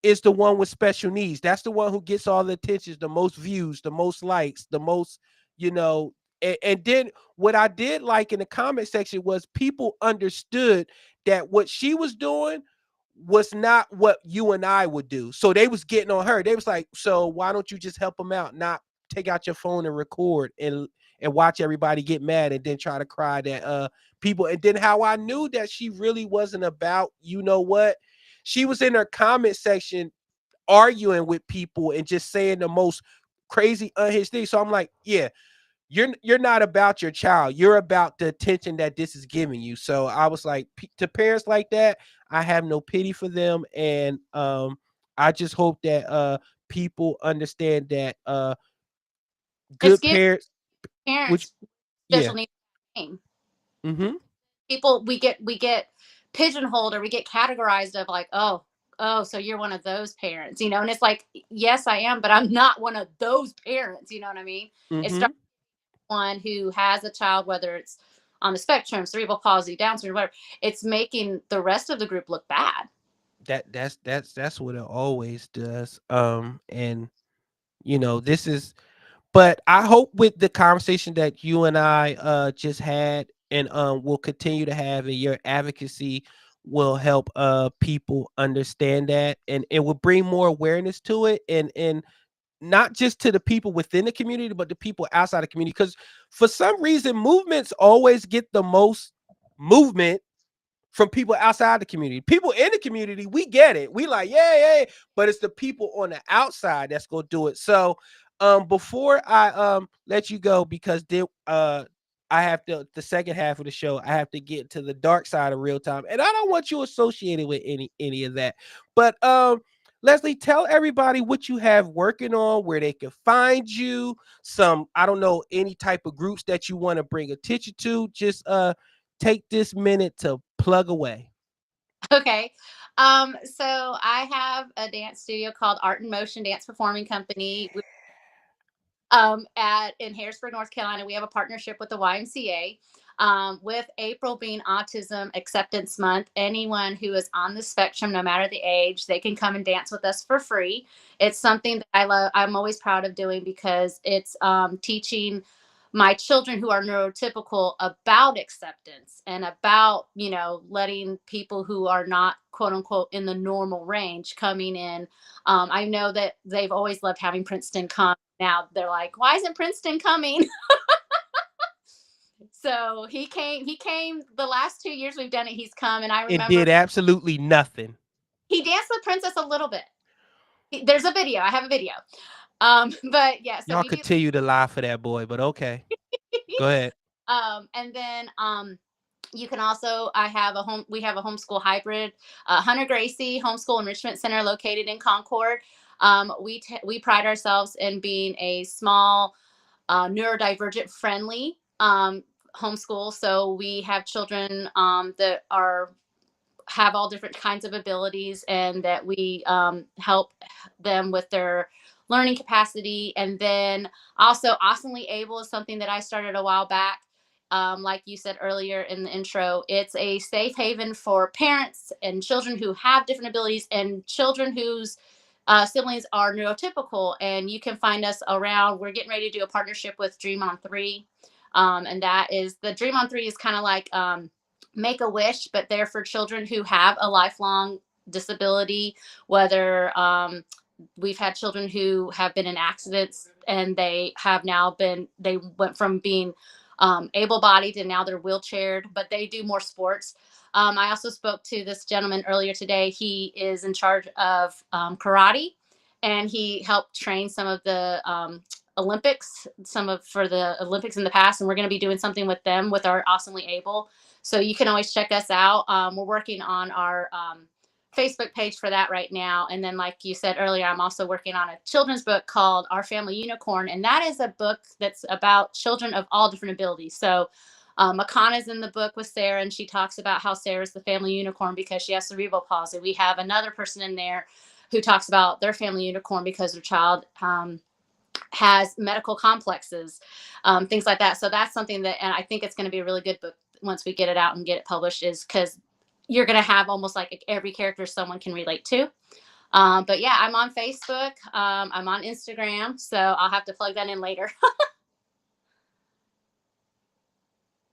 is the one with special needs. That's the one who gets all the attention, the most views, the most likes, the most, and then what I did like in the comment section was people understood that what she was doing was not what you and I would do. So they was getting on her. They was like, so why don't you just help them out? Not take out your phone and record and watch everybody get mad and then try to cry that people. And then how I knew that she really wasn't about, what? She was in her comment section arguing with people and just saying the most crazy unhinged things. So I'm like, yeah, you're not about your child. You're about the attention that this is giving you. So I was like, to parents like that, I have no pity for them, and I just hope that people understand that It's good giving parents, which parents yeah, special needs name. mm-hmm, People we get pigeonholed, or we get categorized of like, oh, so you're one of those parents, and it's like, yes, I am, but I'm not one of those parents. You know what I mean? It mm-hmm. starts with one who has a child, whether it's on the spectrum, cerebral palsy, Down syndrome, whatever. It's making the rest of the group look bad. That's what it always does. And this is, but I hope with the conversation that you and I just had, and will continue to have, in your advocacy, will help people understand that, and it will bring more awareness to it, and not just to the people within the community, but the people outside the community. Because for some reason, movements always get the most movement from people outside the community. People in the community, we get it. We like, yeah, yeah, but it's the people on the outside that's gonna do it. So before I let you go, because I have to, the second half of the show, I have to get to the dark side of real time. And I don't want you associated with any of that. But Leslie, tell everybody what you have working on, where they can find you, some, I don't know, any type of groups that you want to bring attention to. Just take this minute to plug away. Okay. So I have a dance studio called Art and Motion Dance Performing Company. At in Harrisburg, North Carolina. We have a partnership with the YMCA. With April being Autism Acceptance Month, anyone who is on the spectrum, no matter the age, they can come and dance with us for free. It's something that I love. I'm always proud of doing, because it's teaching my children who are neurotypical about acceptance, and about, letting people who are not, quote unquote, in the normal range coming in. I know that they've always loved having Princeton come. Now they're like, why isn't Princeton coming? So he came the last 2 years we've done it. He's come, and I It remember did absolutely nothing. he danced with Princess a little bit. There's a video. I have a video. But yeah, so Y'all we do. continue to lie for that boy, but okay. Go ahead. And then you can also, we have a homeschool hybrid, Hunter Gracie Homeschool Enrichment Center, located in Concord. We pride ourselves in being a small, neurodivergent friendly homeschool. So we have children that have all different kinds of abilities, and that we help them with their learning capacity. And then also, Awesomely Able is something that I started a while back. Like you said earlier in the intro, it's a safe haven for parents and children who have different abilities, and children whose siblings are neurotypical. And you can find us around. We're getting ready to do a partnership with Dream on 3. And that is, the Dream on 3 is kind of like Make a Wish, but they're for children who have a lifelong disability. Whether we've had children who have been in accidents, and they went from being able-bodied, and now they're wheelchaired, but they do more sports. I also spoke to this gentleman earlier today. He is in charge of karate, and he helped train some of the for the Olympics in the past, and we're going to be doing something with them with our Awesomely Able. So you can always check us out. We're working on our Facebook page for that right now. And then, like you said earlier, I'm also working on a children's book called Our Family Unicorn. And that is a book that's about children of all different abilities. So Makana's in the book with Sarah, and she talks about how Sarah's the family unicorn because she has cerebral palsy. We have another person in there who talks about their family unicorn because their child has medical complexes, things like that. So that's something that, and I think it's going to be a really good book once we get it out and get it published, is because you're going to have almost like every character someone can relate to. But yeah, I'm on Facebook. I'm on Instagram. So I'll have to plug that in later.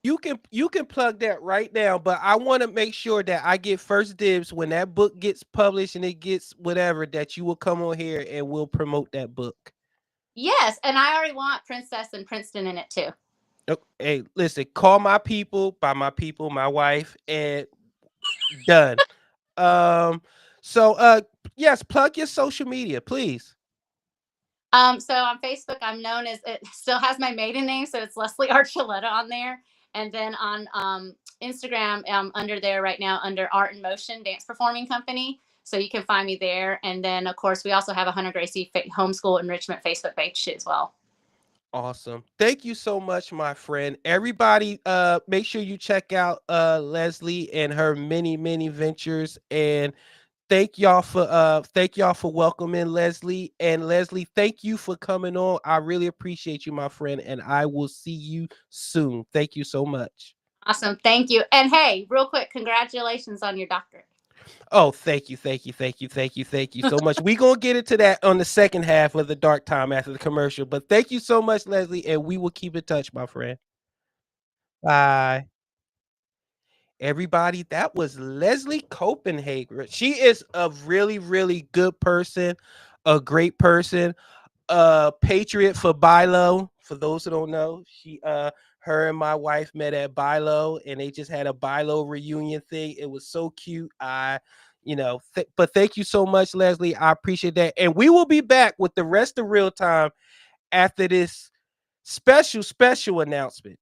You can plug that right now, but I want to make sure that I get first dibs when that book gets published and it gets whatever, that you will come on here and we'll promote that book. Yes. And I already want Princess and Princeton in it too. Hey, listen, call my people, by my people, my wife, and done. Um, so yes, plug your social media, please. So on Facebook, I'm known as, it still has my maiden name, so it's Leslie Archuleta on there. And then on Instagram, I'm under there right now under Art in Motion Dance Performing Company. So you can find me there. And then, of course, we also have a Hunter Gracie Homeschool Enrichment Facebook page as well. Awesome. Thank you so much, my friend. Everybody, make sure you check out Leslie and her many ventures. And thank y'all for welcoming Leslie. And Leslie, thank you for coming on. I really appreciate you, my friend, and I will see you soon. Thank you so much. Awesome. Thank you. And hey, real quick, congratulations on your doctorate. Oh, thank you so much. We gonna get into that on the second half of the Dark Time after the commercial. But thank you so much, Leslie, and we will keep in touch, my friend. Bye. Everybody, that was Leslie Copenhaver. She is a really good person, a great person, a patriot for BILO. For those who don't know, her and my wife met at BILO, and they just had a BILO reunion thing. It was so cute. But thank you so much, Leslie. I appreciate that. And we will be back with the rest of Real Time after this special announcement.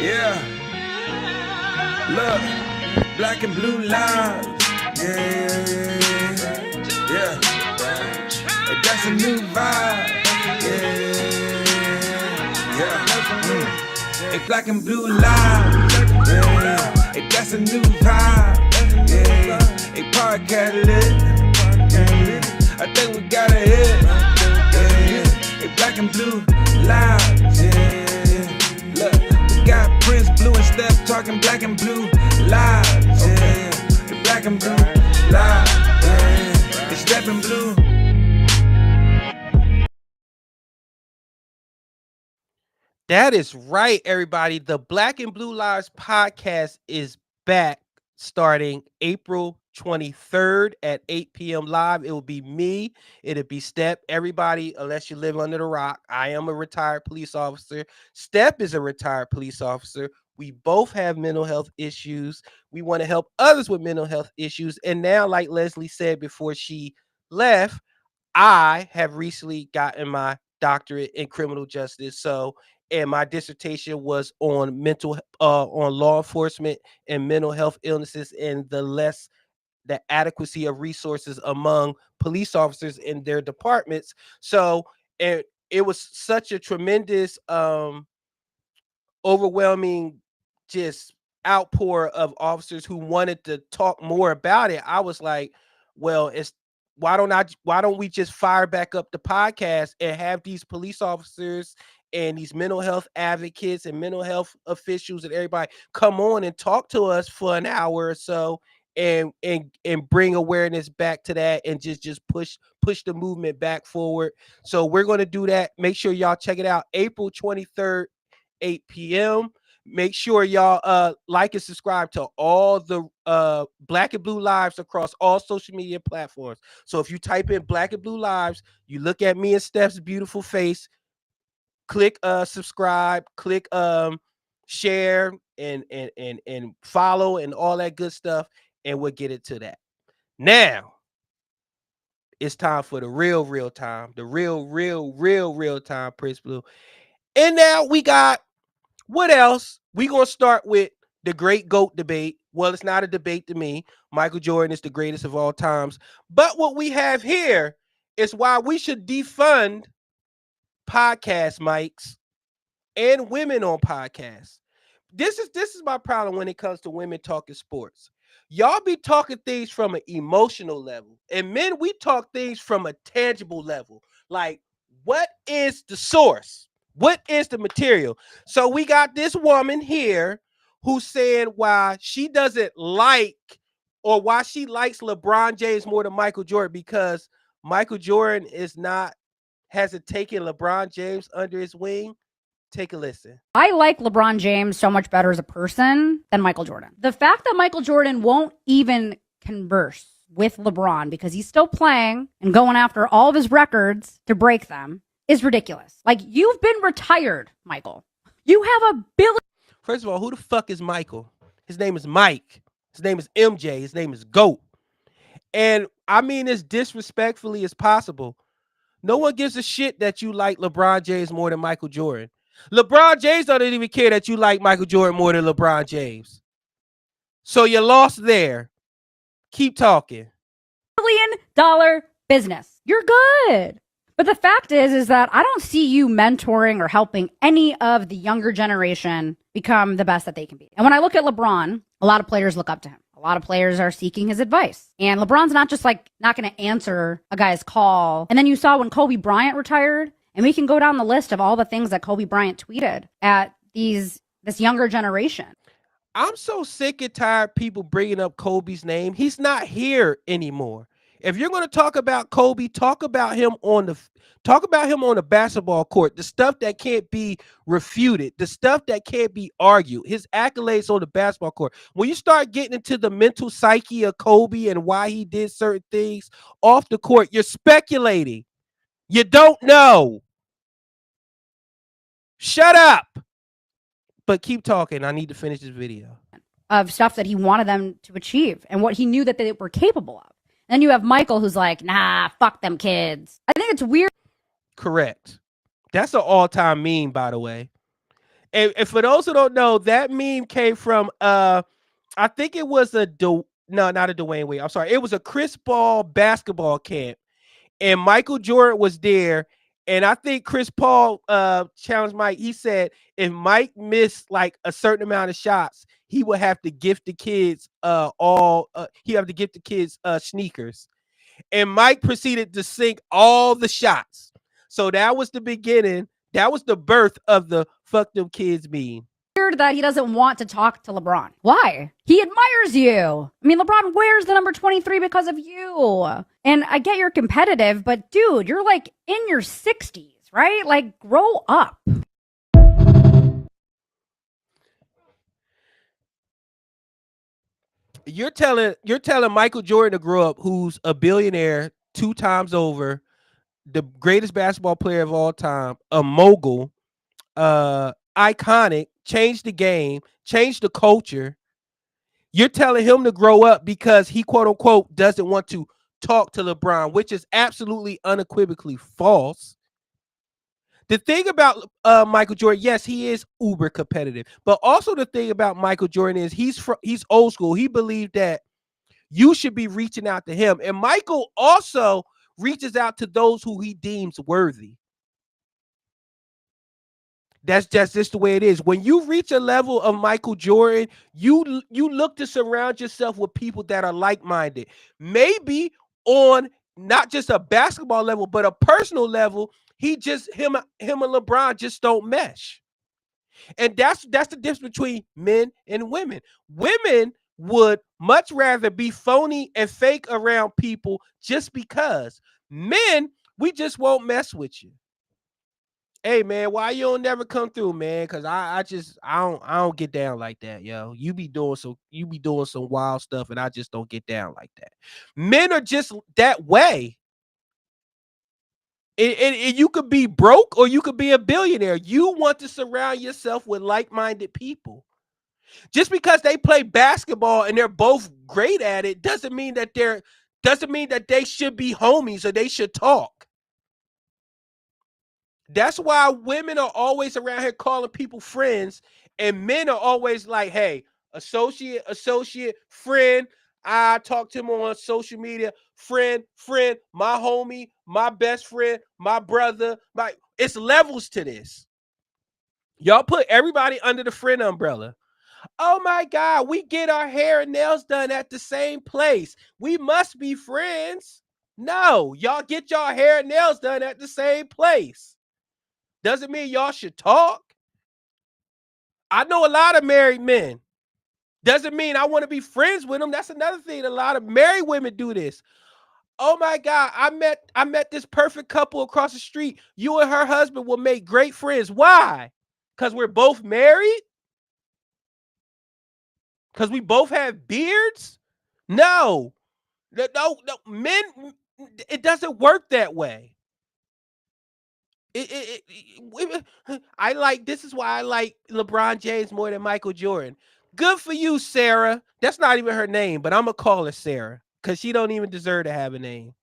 Yeah. Look, black and blue lives. Yeah. That's a new vibe. Yeah. It's black and blue lives. Yeah. That's a new vibe. Yeah. A podcast lit. I think we got a hit. Yeah. A black and blue lives. Yeah. Look, we got Prince Blue and Steph talking black and blue lives. Yeah. A black and blue lives. Yeah. It's Steph and Blue. That is right, everybody. The Black and Blue Lives podcast is back starting April 23rd at 8 p.m. live. It will be me. It'll be Step. Everybody, unless you live under the rock, I am a retired police officer. Step is a retired police officer. We both have mental health issues. We want to help others with mental health issues. And now, like Leslie said before she left, I have recently gotten my doctorate in criminal justice. And my dissertation was on on law enforcement and mental health illnesses and the adequacy of resources among police officers in their departments. So, and it was such a tremendous, overwhelming, just outpour of officers who wanted to talk more about it. I was like, well, why don't we just fire back up the podcast and have these police officers and these mental health advocates and mental health officials and everybody come on and talk to us for an hour or so and bring awareness back to that and just push the movement back forward. So we're going to do that. Make sure y'all check it out. April 23rd, 8 p.m. Make sure y'all like and subscribe to all the Black and Blue Lives across all social media platforms. So if you type in Black and Blue Lives, you look at me and Steph's beautiful face, click subscribe, click share and follow and all that good stuff, and we'll get into that. Now it's time for the real time, the real time, Prince Blue. And now we got, what else? We gonna start with the great GOAT debate. Well, it's not a debate to me. Michael Jordan is the greatest of all times. But what we have here is why we should defund podcast mics and women on podcasts. This is my problem when it comes to women talking sports. Y'all be talking things from an emotional level, and men, we talk things from a tangible level. Like, what is the source? What is the material? So we got this woman here who's saying why she doesn't like, or why she likes LeBron James more than Michael Jordan, because Michael Jordan hasn't taken LeBron James under his wing. Take a listen. I like LeBron James so much better as a person than Michael Jordan. The fact that Michael Jordan won't even converse with LeBron because he's still playing and going after all of his records to break them is ridiculous. Like, you've been retired, Michael. You have a billion. First of all, who the fuck is Michael? His name is Mike. His name is MJ. His name is GOAT. And I mean as disrespectfully as possible. No one gives a shit that you like LeBron James more than Michael Jordan. LeBron James don't even care that you like Michael Jordan more than LeBron James. So you lost there. Keep talking. $1 billion business. You're good. But the fact is that I don't see you mentoring or helping any of the younger generation become the best that they can be. And when I look at LeBron, a lot of players look up to him. A lot of players are seeking his advice. And LeBron's not just like not going to answer a guy's call. And then you saw when Kobe Bryant retired, and we can go down the list of all the things that Kobe Bryant tweeted at this younger generation. I'm so sick and tired of people bringing up Kobe's name. He's not here anymore. If you're going to talk about Kobe, talk about him on the basketball court, the stuff that can't be refuted, the stuff that can't be argued, his accolades on the basketball court. When you start getting into the mental psyche of Kobe and why he did certain things off the court, you're speculating. You don't know. Shut up. But keep talking. I need to finish this video. Of stuff that he wanted them to achieve and what he knew that they were capable of. And then you have Michael who's like, nah, fuck them kids. I think it's weird. Correct. That's an all-time meme, by the way. And for those who don't know, that meme came from I think it was not a Dwayne Wade. I'm sorry. It was a Chris Paul basketball camp. And Michael Jordan was there. And I think Chris Paul challenged Mike. He said if Mike missed like a certain amount of shots, he would have to gift the kids sneakers. And Mike proceeded to sink all the shots. So that was the beginning. That was the birth of the fuck them kids meme. That he doesn't want to talk to LeBron. Why? He admires you. I mean, LeBron wears the number 23 because of you. And I get you're competitive, but dude, you're like in your 60s, right? Like, grow up. You're telling Michael Jordan to grow up, who's a billionaire 2 times over, the greatest basketball player of all time, a mogul, iconic, changed the game, changed the culture. You're telling him to grow up because he, quote unquote, doesn't want to talk to LeBron, which is absolutely unequivocally false. The thing about Michael Jordan, yes, he is uber competitive, but also the thing about Michael Jordan is he's old school. He believed that you should be reaching out to him. And Michael also reaches out to those who he deems worthy. That's just the way it is. When you reach a level of Michael Jordan, you look to surround yourself with people that are like-minded. Maybe on not just a basketball level, but a personal level, him and LeBron just don't mesh. And that's the difference between men and women. Women would much rather be phony and fake around people just because. Men, we just won't mess with you. Hey man, why you don't never come through, man? Cause I don't get down like that, yo. You be doing some wild stuff, and I just don't get down like that. Men are just that way. And you could be broke or you could be a billionaire. You want to surround yourself with like-minded people. Just because they play basketball and they're both great at it doesn't mean that they should be homies or they should talk. That's why women are always around here calling people friends, and men are always like, hey, associate, friend. I talk to him on social media, friend, my homie, my best friend, my brother. It's levels to this. Y'all put everybody under the friend umbrella. Oh my God, we get our hair and nails done at the same place. We must be friends. No, y'all get y'all hair and nails done at the same place. Doesn't mean y'all should talk. I know a lot of married men. Doesn't mean I want to be friends with them. That's another thing. A lot of married women do this. Oh my God, I met this perfect couple across the street. You and her husband will make great friends. Why? Because we're both married? Because we both have beards? No. No, men, it doesn't work that way. This is why I like LeBron James more than Michael Jordan. Good for you, Sarah. That's not even her name, but I'm gonna call her Sarah because she don't even deserve to have a name.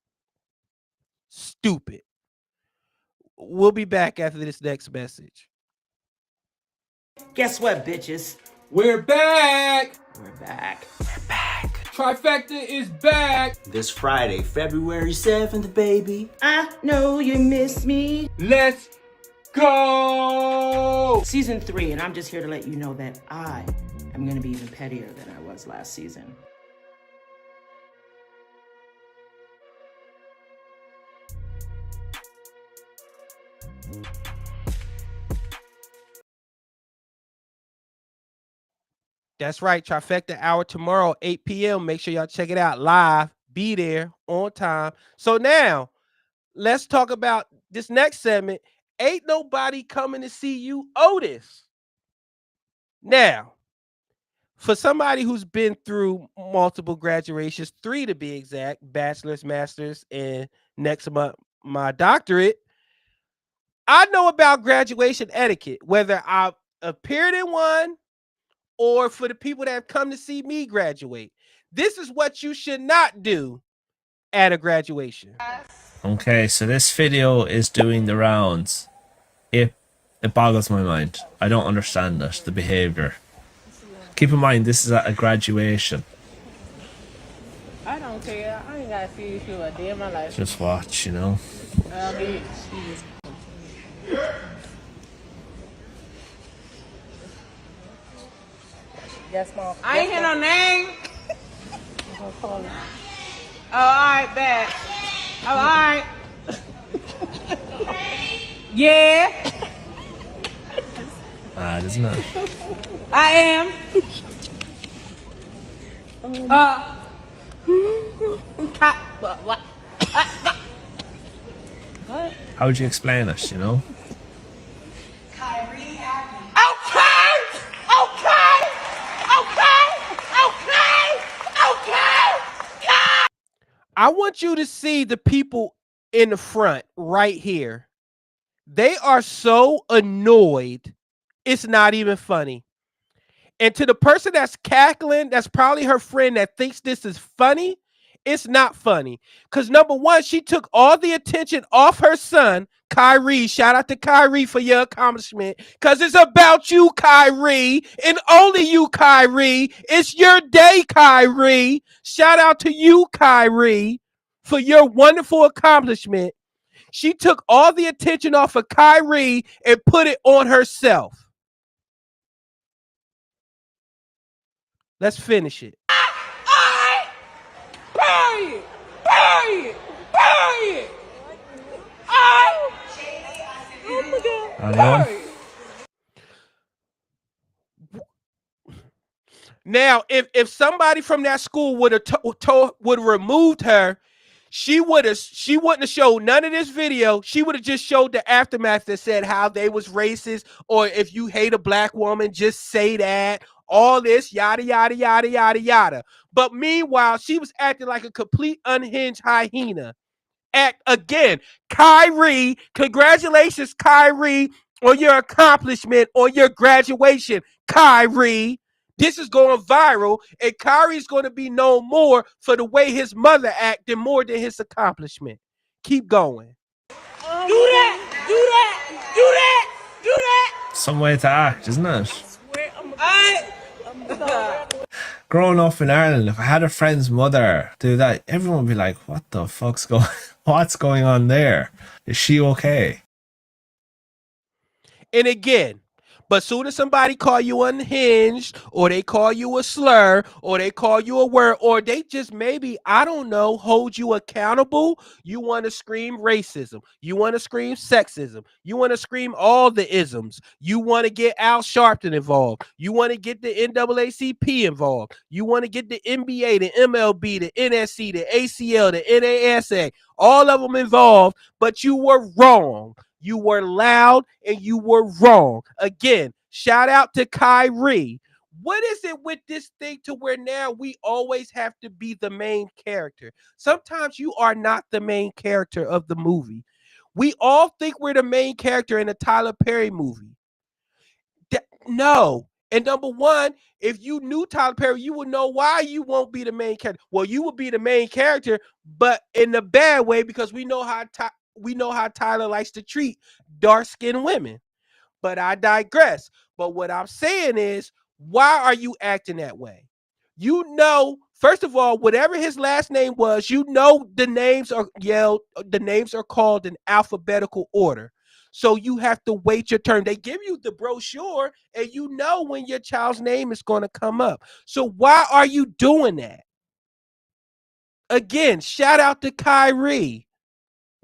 Stupid. We'll be back after this next message. Guess what, bitches? We're back! We're back. Trifecta is back! This Friday, February 7th, baby. I know you miss me. Let's go! Season 3, and I'm just here to let you know that I am going to be even pettier than I was last season. That's right. Trifecta hour tomorrow, 8 p.m. Make sure y'all check it out live. Be there on time. So now let's talk about this next segment. Ain't nobody coming to see you, Otis. Now, for somebody who's been through multiple graduations, 3 to be exact, bachelor's, master's, and next month, my doctorate, I know about graduation etiquette, whether I've appeared in one or for the people that have come to see me graduate. This is what you should not do at a graduation. Okay, so this video is doing the rounds. It boggles my mind. I don't understand it, the behavior. Keep in mind, this is at a graduation. I don't care. I ain't gotta see you a day in my life. Just watch, you know. Yes, Mom. I ain't hear no name. Oh, alright, bad. Oh, alright. Yeah, Mad, isn't it? I am. What? How would you explain it, you know? I want you to see the people in the front right here. They are so annoyed, it's not even funny. And to the person that's cackling, that's probably her friend that thinks this is funny, it's not funny. Because number one, she took all the attention off her son, Kyrie. Shout out to Kyrie for your accomplishment. Because it's about you, Kyrie, and only you, Kyrie. It's your day, Kyrie. Shout out to you, Kyrie, for your wonderful accomplishment. She took all the attention off of Kyrie and put it on herself. Let's finish it. Period. Anyone? Now, if somebody from that school would have removed her, she wouldn't have showed none of this video. She would have just showed the aftermath that said how they was racist, or if you hate a black woman, just say that. All this yada yada yada yada yada. But meanwhile, she was acting like a complete unhinged hyena. Again, Kyrie, congratulations, Kyrie, on your accomplishment, on your graduation, Kyrie. This is going viral, and Kyrie's going to be known more for the way his mother acted more than his accomplishment. Keep going. Do that. Some way to act, isn't it? I Growing up in Ireland, if I had a friend's mother do that, everyone would be like, what the fuck's what's going on there? Is she okay? And again, but soon as somebody call you unhinged, or they call you a slur, or they call you a word, or they just maybe, I don't know, hold you accountable, you want to scream racism. You want to scream sexism. You want to scream all the isms. You want to get Al Sharpton involved. You want to get the NAACP involved. You want to get the NBA, the MLB, the NSC, the ACL, the NASA, all of them involved, but you were wrong. You were loud and you were wrong. Again, shout out to Kyrie. What is it with this thing to where now we always have to be the main character? Sometimes you are not the main character of the movie. We all think we're the main character in a Tyler Perry movie. No, And number one, if you knew Tyler Perry, you would know why you won't be the main character. Well, you would be the main character, but in the bad way, because we know how Tyler likes to treat dark-skinned women. But I digress. But what I'm saying is, why are you acting that way? You know, first of all, whatever his last name was, you know the names are called in alphabetical order. So you have to wait your turn. They give you the brochure and you know when your child's name is going to come up. So why are you doing that? Again, shout out to Kyrie.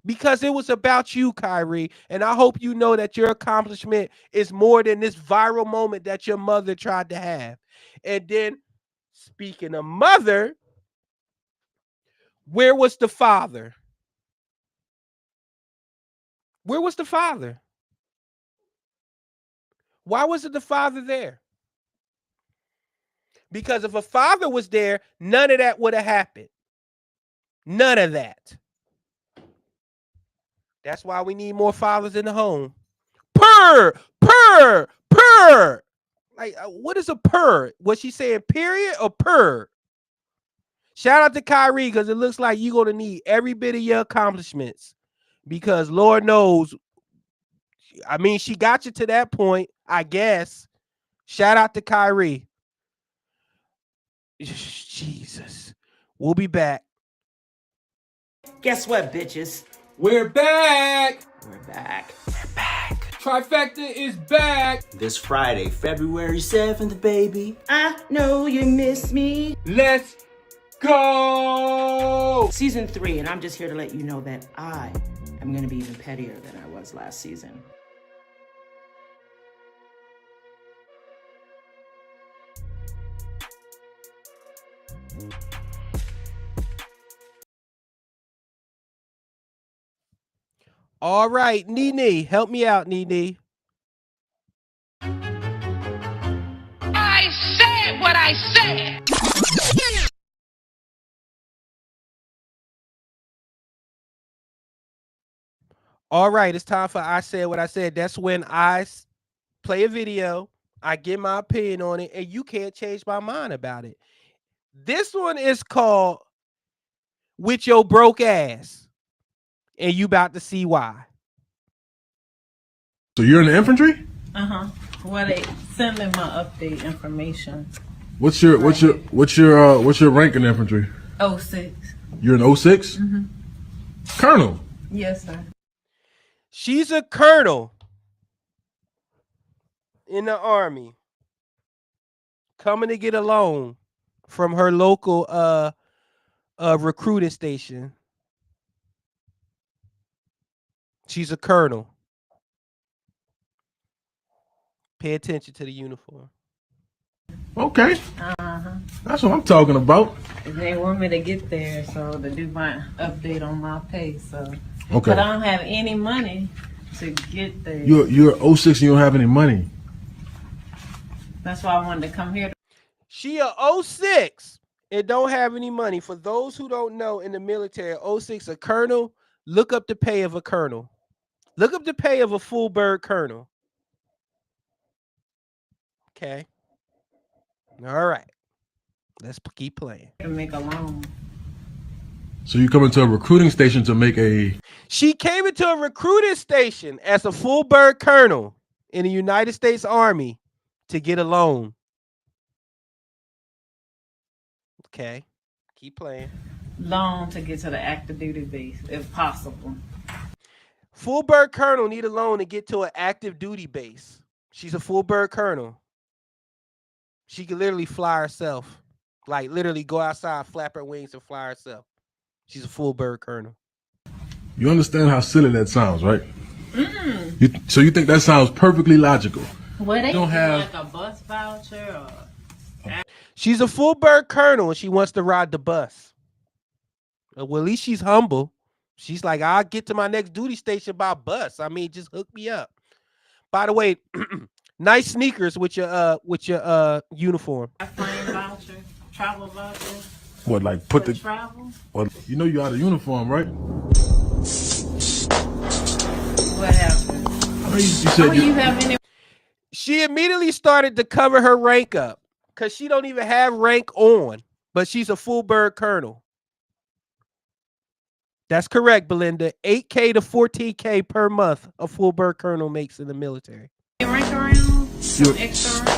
Because it was about you, Kyrie. And I hope you know that your accomplishment is more than this viral moment that your mother tried to have. And then, speaking of mother, where was the father? Where was the father? Why wasn't the father there? Because if a father was there, none of that would have happened. None of that. That's why we need more fathers in the home. Purr, purr, purr. Like, what is a purr? Was she saying period or purr? Shout out to Kyrie, because it looks like you're going to need every bit of your accomplishments. Because Lord knows, I mean, she got you to that point, I guess. Shout out to Kyrie. Jesus. We'll be back. Guess what, bitches? We're back. We're back. Trifecta is back. This Friday, February 7th, baby. I know you miss me. Let's go. Season 3, and I'm just here to let you know that I am going to be even pettier than I was last season. All right, Nene, help me out, Nene. I said what I said. All right, it's time for I Said What I Said. That's when I play a video, I get my opinion on it, and you can't change my mind about it. This one is called With Your Broke Ass, and you about to see why. So you're in the infantry? Well, they send me my update information. What's your rank in the infantry? 06. You're an 06? Colonel. Yes, sir. She's a colonel in the Army, coming to get a loan from her local recruiting station. She's a colonel. Pay attention to the uniform. Okay. That's what I'm talking about. They want me to get there, so to do my update on my pay. So, Okay. but I don't have any money to get there. You're 06 and you don't have any money. That's why I wanted to come here. She a 06 and don't have any money. For those who don't know, in the military, 06 a colonel. Look up the pay of a colonel. Look up the pay of a full bird colonel. Okay. All right. Let's keep playing. To make a loan. So you come into a recruiting station to make a... She came into a recruiting station as a full bird colonel in the United States Army to get a loan. Okay. Keep playing. Loan to get to the active duty base, if possible. Full bird colonel need a loan to get to an active duty base. She's a full bird colonel. She can literally fly herself. Like literally go outside, flap her wings, and fly herself. She's a full bird colonel. You understand how silly that sounds, right? So you think that sounds perfectly logical? Well, they don't have like a bus voucher or... She's a full bird colonel and she wants to ride the bus. Well, at least she's humble. She's like, I'll get to my next duty station by bus. I mean, just hook me up. By the way, nice sneakers with your uniform. Voucher, travel voucher. What, like put the travel? Well, you know you're out of uniform, right? What happened? I mean, you said you have any? She immediately started to cover her rank up because she don't even have rank on, but she's a full bird colonel. That's correct, Belinda. 8K to 14K per month a full bird colonel makes in the military. Rank around some extra.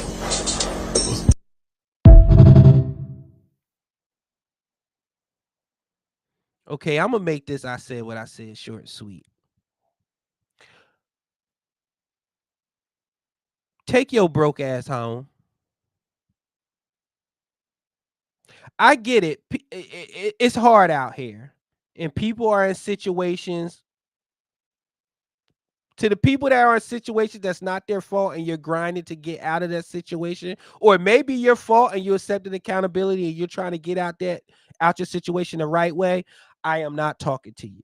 Okay, I'm gonna make this I said what I said short and sweet. Take your broke ass home. I get it. It's hard out here. And people are in situations. To the people that are in situations that's not their fault and you're grinding to get out of that situation, or maybe your fault and you accepted accountability and you're trying to get out your situation the right way, I am not talking to you.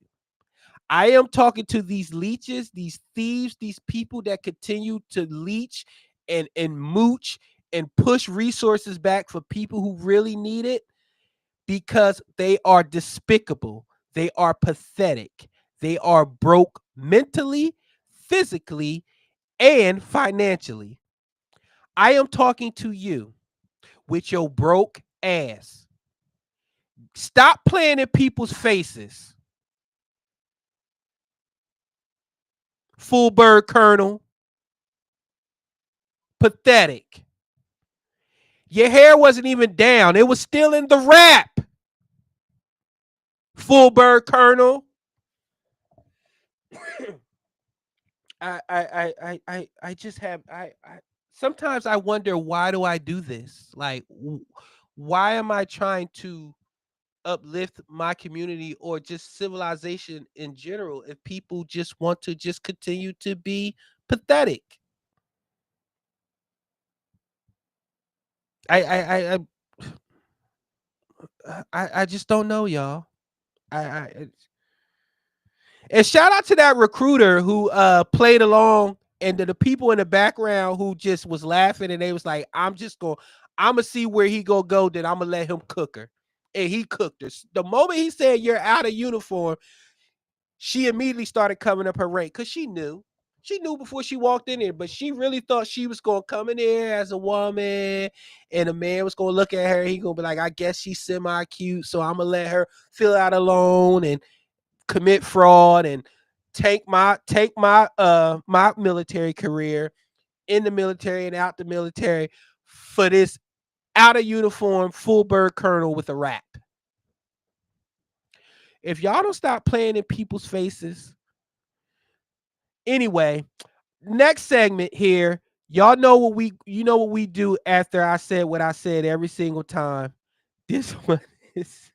I am talking to these leeches, these thieves, these people that continue to leech and mooch and push resources back for people who really need it because they are despicable. They are pathetic. They are broke mentally, physically, and financially. I am talking to you with your broke ass. Stop playing in people's faces. Full bird colonel. Pathetic. Your hair wasn't even down. It was still in the wrap. Full bird colonel. I just have sometimes I wonder, why do I do this? Like, why am I trying to uplift my community or just civilization in general if people just want to just continue to be pathetic? I just don't know, y'all. And shout out to that recruiter who played along, and the people in the background who just was laughing, and they was like, I'm gonna see where he gonna go, then I'm gonna let him cook her. And he cooked her. The moment he said you're out of uniform, she immediately started covering up her rank because she knew. She knew before she walked in there, but she really thought she was gonna come in there as a woman, and a man was gonna look at her. He gonna be like, I guess she's semi-cute, so I'm gonna let her fill out a loan and commit fraud and take my my military career in the military and out the military for this out of uniform full bird colonel with a rap. If y'all don't stop playing in people's faces. Anyway, next segment here. Y'all know what we do after I said what I said every single time. This one is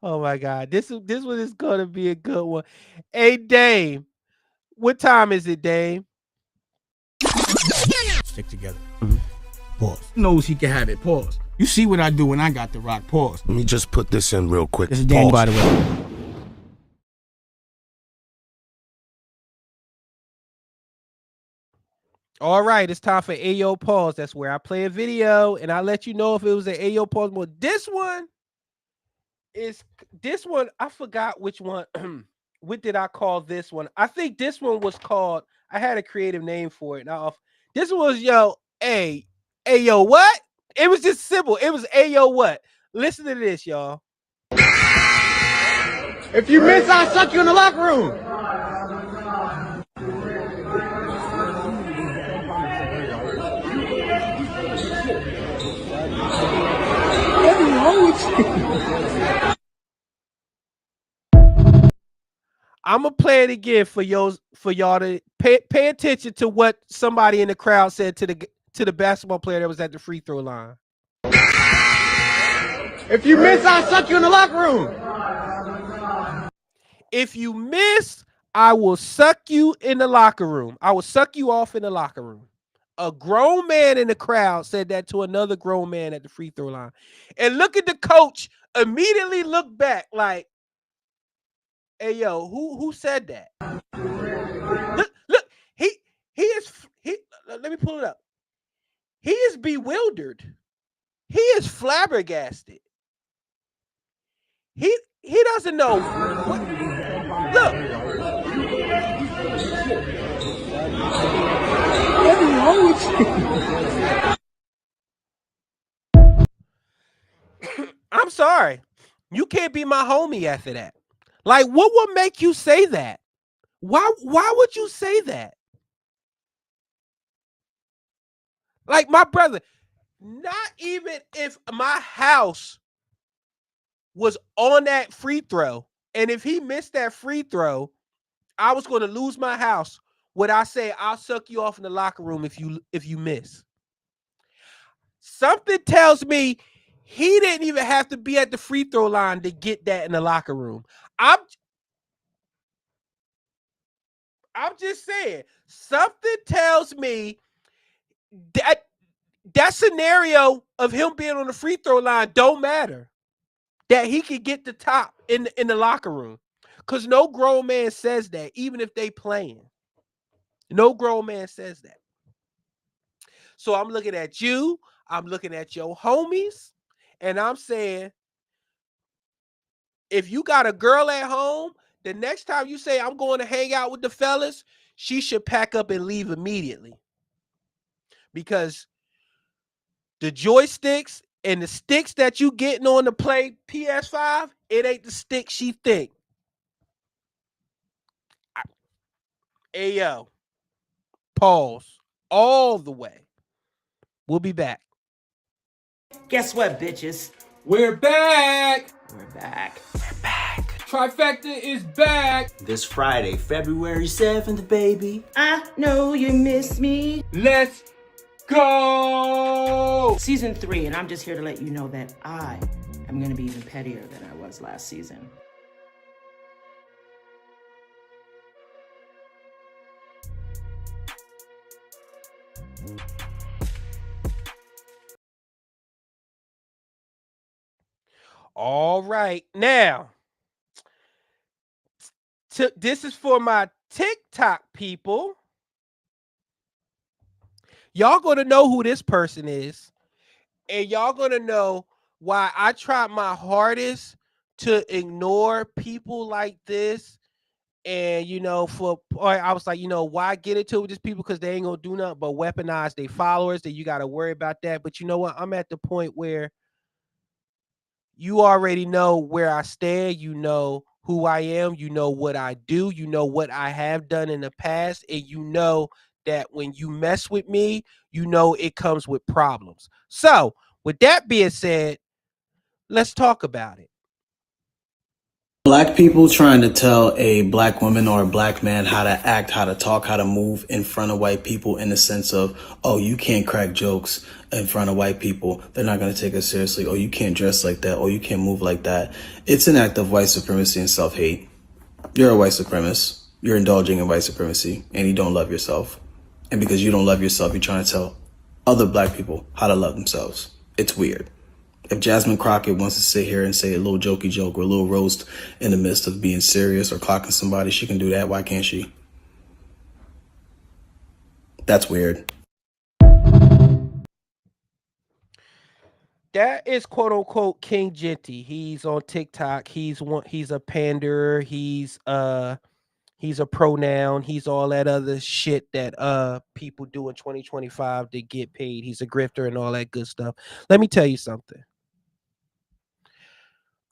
oh my God. This one is gonna be a good one. Hey Dame, what time is it, Dame? Stick together. Pause. Knows he can have it. Pause. You see what I do when I got the rock. Pause. Let me just put this in real quick. This is Dan, by the way. All right, it's time for Ayo Pause. That's where I play a video and I let you know if it was an Ayo Pause mode. This one, I forgot which one. What did I call this one? I think this one was called, I had a creative name for it. Now, this was Ayo what? It was just simple. It was Ayo what? Listen to this, y'all. If you miss, I'll suck you in the locker room. I'm gonna play it again for y'all to pay attention to what somebody in the crowd said to the basketball player that was at the free throw line. If you miss, I'll suck you in the locker room. If you miss, I will suck you in the locker room. I will suck you off in the locker room. A grown man in the crowd said that to another grown man at the free throw line. And look at the coach immediately look back like, hey, yo, who said that? Look, he let me pull it up. He is bewildered. He is flabbergasted. He doesn't know what. Look. What's wrong with you? I'm sorry. You can't be my homie after that. Like, what would make you say that? Why would you say that? Like, my brother, not even if my house was on that free throw, and if he missed that free throw, I was going to lose my house. Would I say I'll suck you off in the locker room if you miss? Something tells me he didn't even have to be at the free throw line to get that in the locker room. I'm just saying, something tells me that scenario of him being on the free throw line don't matter. That he could get the top in the locker room. Because no grown man says that, even if they playing. No grown man says that. So I'm looking at you, I'm looking at your homies, and I'm saying, if you got a girl at home, the next time you say, I'm going to hang out with the fellas, she should pack up and leave immediately. Because the joysticks and the sticks that you getting on to play PS5, it ain't the stick she think. Hey, yo. Pause. All the way. We'll be back. Guess what, bitches? We're back. We're back. Trifecta is back. This Friday, February 7th, baby. I know you miss me. Let's go. Season 3, and I'm just here to let you know that I am going to be even pettier than I was last season. All right. Now, this is for my TikTok people. Y'all going to know who this person is. And y'all going to know why I tried my hardest to ignore people like this. And, I was like, why get into it with these people? Because they ain't going to do nothing but weaponize their followers. That you got to worry about that. But you know what? I'm at the point where you already know where I stand. You know who I am. You know what I do. You know what I have done in the past. And you know that when you mess with me, you know it comes with problems. So, with that being said, let's talk about it. Black people trying to tell a black woman or a black man how to act, how to talk, how to move in front of white people in the sense of, oh, you can't crack jokes in front of white people. They're not going to take us seriously. Oh, you can't dress like that. Oh, you can't move like that. It's an act of white supremacy and self-hate. You're a white supremacist. You're indulging in white supremacy and you don't love yourself. And because you don't love yourself, you're trying to tell other black people how to love themselves. It's weird. If Jasmine Crockett wants to sit here and say a little jokey joke or a little roast in the midst of being serious or clocking somebody, she can do that. Why can't she? That's weird. That is quote unquote King Genty. He's on TikTok. He's a pander. He's a pronoun. He's all that other shit that people do in 2025 to get paid. He's a grifter and all that good stuff. Let me tell you something.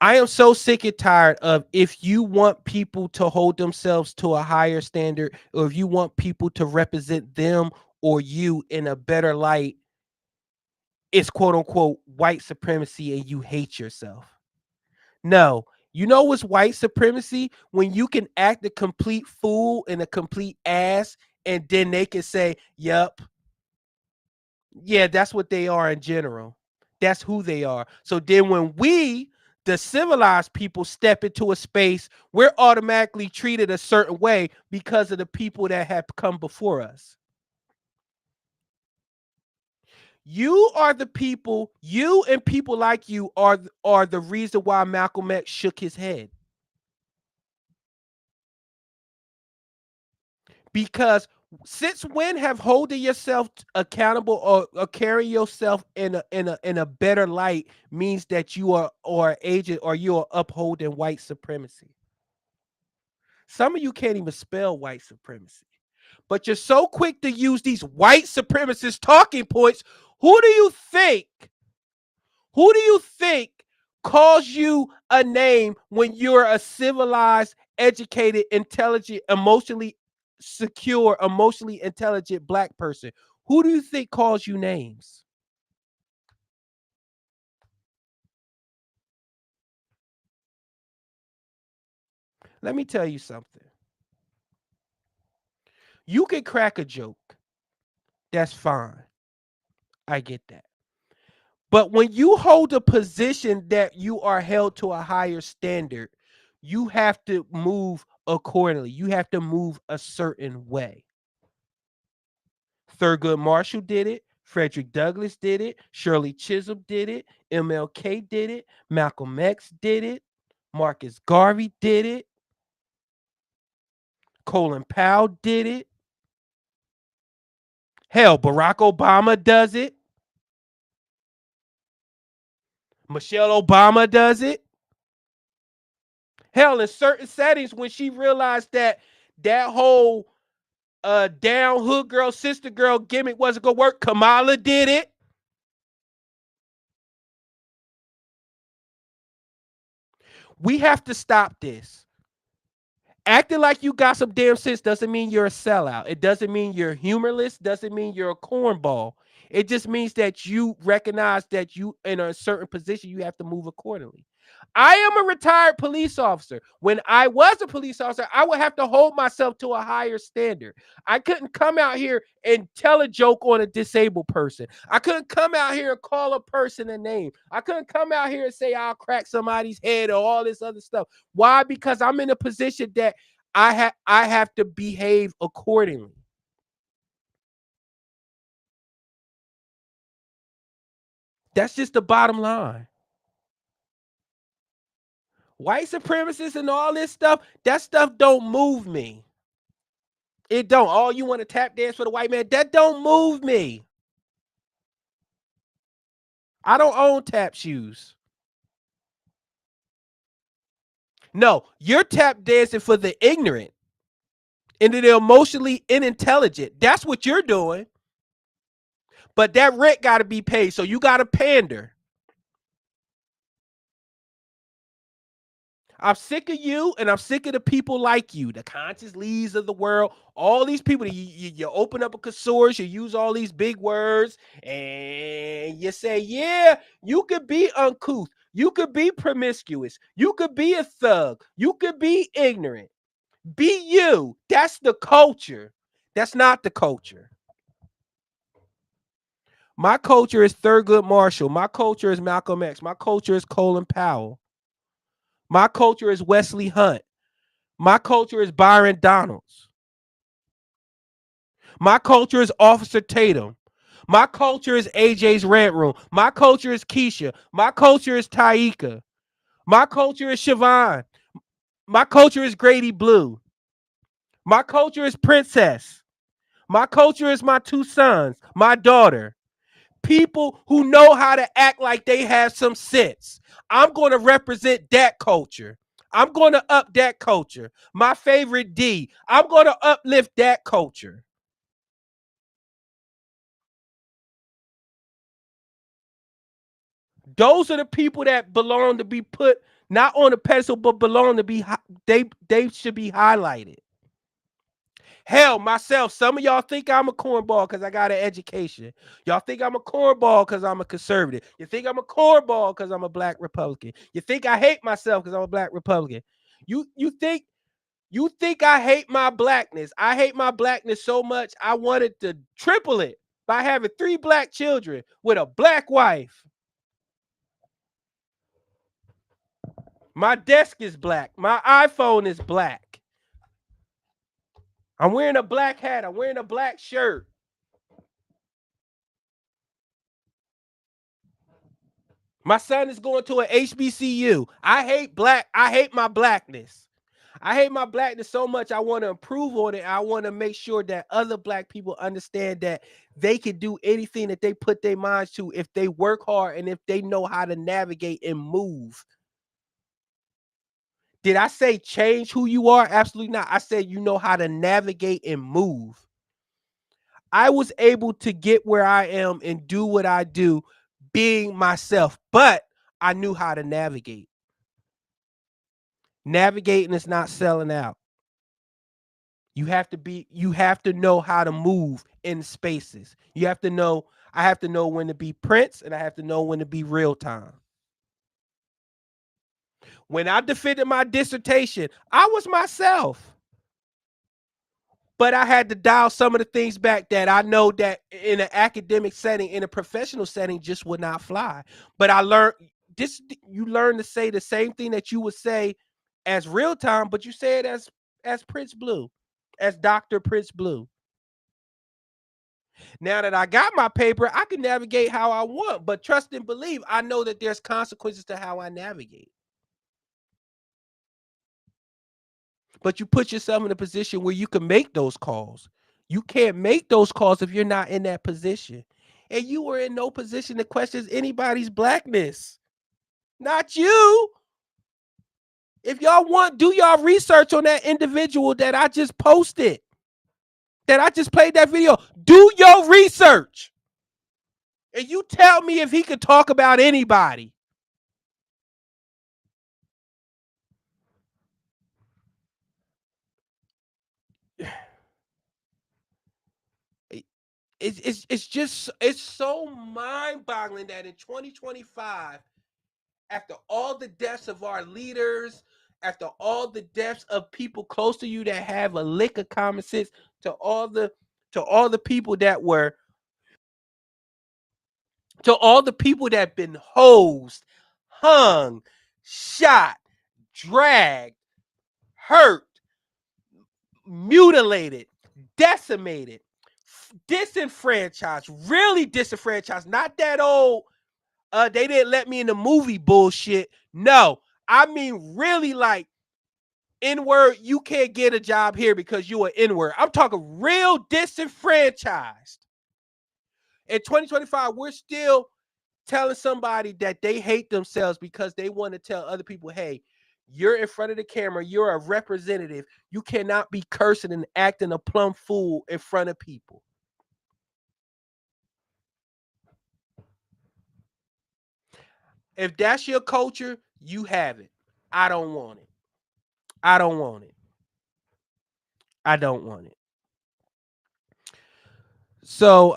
I am so sick and tired of, if you want people to hold themselves to a higher standard, or if you want people to represent them or you in a better light, it's quote unquote white supremacy and you hate yourself. No, you know what's white supremacy? When you can act a complete fool and a complete ass, and then they can say, yup. Yeah, that's what they are in general. That's who they are. So then when we, the civilized people, step into a space, we're automatically treated a certain way because of the people that have come before us. You are the people, you and people like you are the reason why Malcolm X shook his head. Because since when have holding yourself accountable or carrying yourself in a better light means that you are agent or you are upholding white supremacy? Some of you can't even spell white supremacy. But you're so quick to use these white supremacist talking points. Who do you think calls you a name when you're a civilized, educated, intelligent, emotionally secure, emotionally intelligent black person? Who do you think calls you names? Let me tell you something. You can crack a joke. That's fine. I get that. But when you hold a position that you are held to a higher standard, you have to move accordingly. You have to move a certain way. Thurgood Marshall did it. Frederick Douglass did it. Shirley Chisholm did it. MLK did it. Malcolm X did it. Marcus Garvey did it. Colin Powell did it. Hell, Barack Obama does it. Michelle Obama does it. Hell, in certain settings, when she realized that whole down hood girl, sister girl gimmick wasn't gonna work, Kamala did it. We have to stop this. Acting like you got some damn sense doesn't mean you're a sellout. It doesn't mean you're humorless. Doesn't mean you're a cornball. It just means that you recognize that you in a certain position, you have to move accordingly. I am a retired police officer. When I was a police officer, I would have to hold myself to a higher standard. I couldn't come out here and tell a joke on a disabled person. I couldn't come out here and call a person a name. I couldn't come out here and say I'll crack somebody's head or all this other stuff. Why? Because I'm in a position that I have to behave accordingly. That's just the bottom line. White supremacists and all this stuff, that stuff don't move me. It don't. Oh, you want to tap dance for the white man? That don't move me. I don't own tap shoes. No, you're tap dancing for the ignorant and the emotionally unintelligent. That's what you're doing. But that rent got to be paid, so you got to pander. I'm sick of you, and I'm sick of the people like you, the conscious leads of the world. All these people, you open up a source, you use all these big words, and you say, yeah, you could be uncouth. You could be promiscuous. You could be a thug. You could be ignorant. Be you. That's the culture. That's not the culture. My culture is Thurgood Marshall. My culture is Malcolm X. My culture is Colin Powell. My culture is Wesley Hunt. My culture is Byron Donalds. My culture is Officer Tatum. My culture is AJ's Rant Room. My culture is Keisha. My culture is Taika. My culture is Siobhan. My culture is Grady Blue. My culture is Princess. My culture is my two sons, my daughter. People who know how to act like they have some sense. I'm going to represent that culture. I'm going to up that culture. My favorite D. I'm going to uplift that culture. Those are the people that belong to be put not on a pedestal, but belong to be, they should be highlighted. Hell, myself, some of y'all think I'm a cornball because I got an education. Y'all think I'm a cornball because I'm a conservative. You think I'm a cornball because I'm a black Republican. You think I hate myself because I'm a black Republican. You think I hate my blackness. I hate my blackness so much I wanted to triple it by having 3 black children with a black wife. My desk is black. My iPhone is black. I'm wearing a black hat. I'm wearing a black shirt. My son is going to an HBCU. I hate my blackness. I hate my blackness so much I want to improve on it. I want to make sure that other black people understand that they can do anything that they put their minds to if they work hard and if they know how to navigate and move. Did I say change who you are? Absolutely not. I said you know how to navigate and move. I was able to get where I am and do what I do being myself, but I knew how to navigate. Navigating is not selling out. You have to know how to move in spaces. I have to know when to be Prince and I have to know when to be real time. When I defended my dissertation, I was myself. But I had to dial some of the things back that I know that in an academic setting, in a professional setting, just would not fly. But I learned this. You learn to say the same thing that you would say as real time, but you say it as Prince Blue, as Dr. Prince Blue. Now that I got my paper, I can navigate how I want. But trust and believe, I know that there's consequences to how I navigate. But you put yourself in a position where you can make those calls. You can't make those calls if you're not in that position. And you were in no position to question anybody's blackness. Not you. If y'all want, do y'all research on that individual that I just posted. That I just played that video. Do your research. And you tell me if he could talk about anybody. It's so mind-boggling that in 2025, after all the deaths of our leaders, after all the deaths of people close to you that have a lick of common sense, to all the people that were, to all the people that have been hosed, hung, shot, dragged, hurt, mutilated, decimated, disenfranchised, really disenfranchised, not that old they didn't let me in the movie bullshit. No, I mean really like N-word, you can't get a job here because you are N-word. I'm talking real disenfranchised. In 2025, we're still telling somebody that they hate themselves because they want to tell other people, hey, you're in front of the camera, you're a representative. You cannot be cursing and acting a plumb fool in front of people. If that's your culture, you have it. I don't want it. I don't want it. I don't want it. So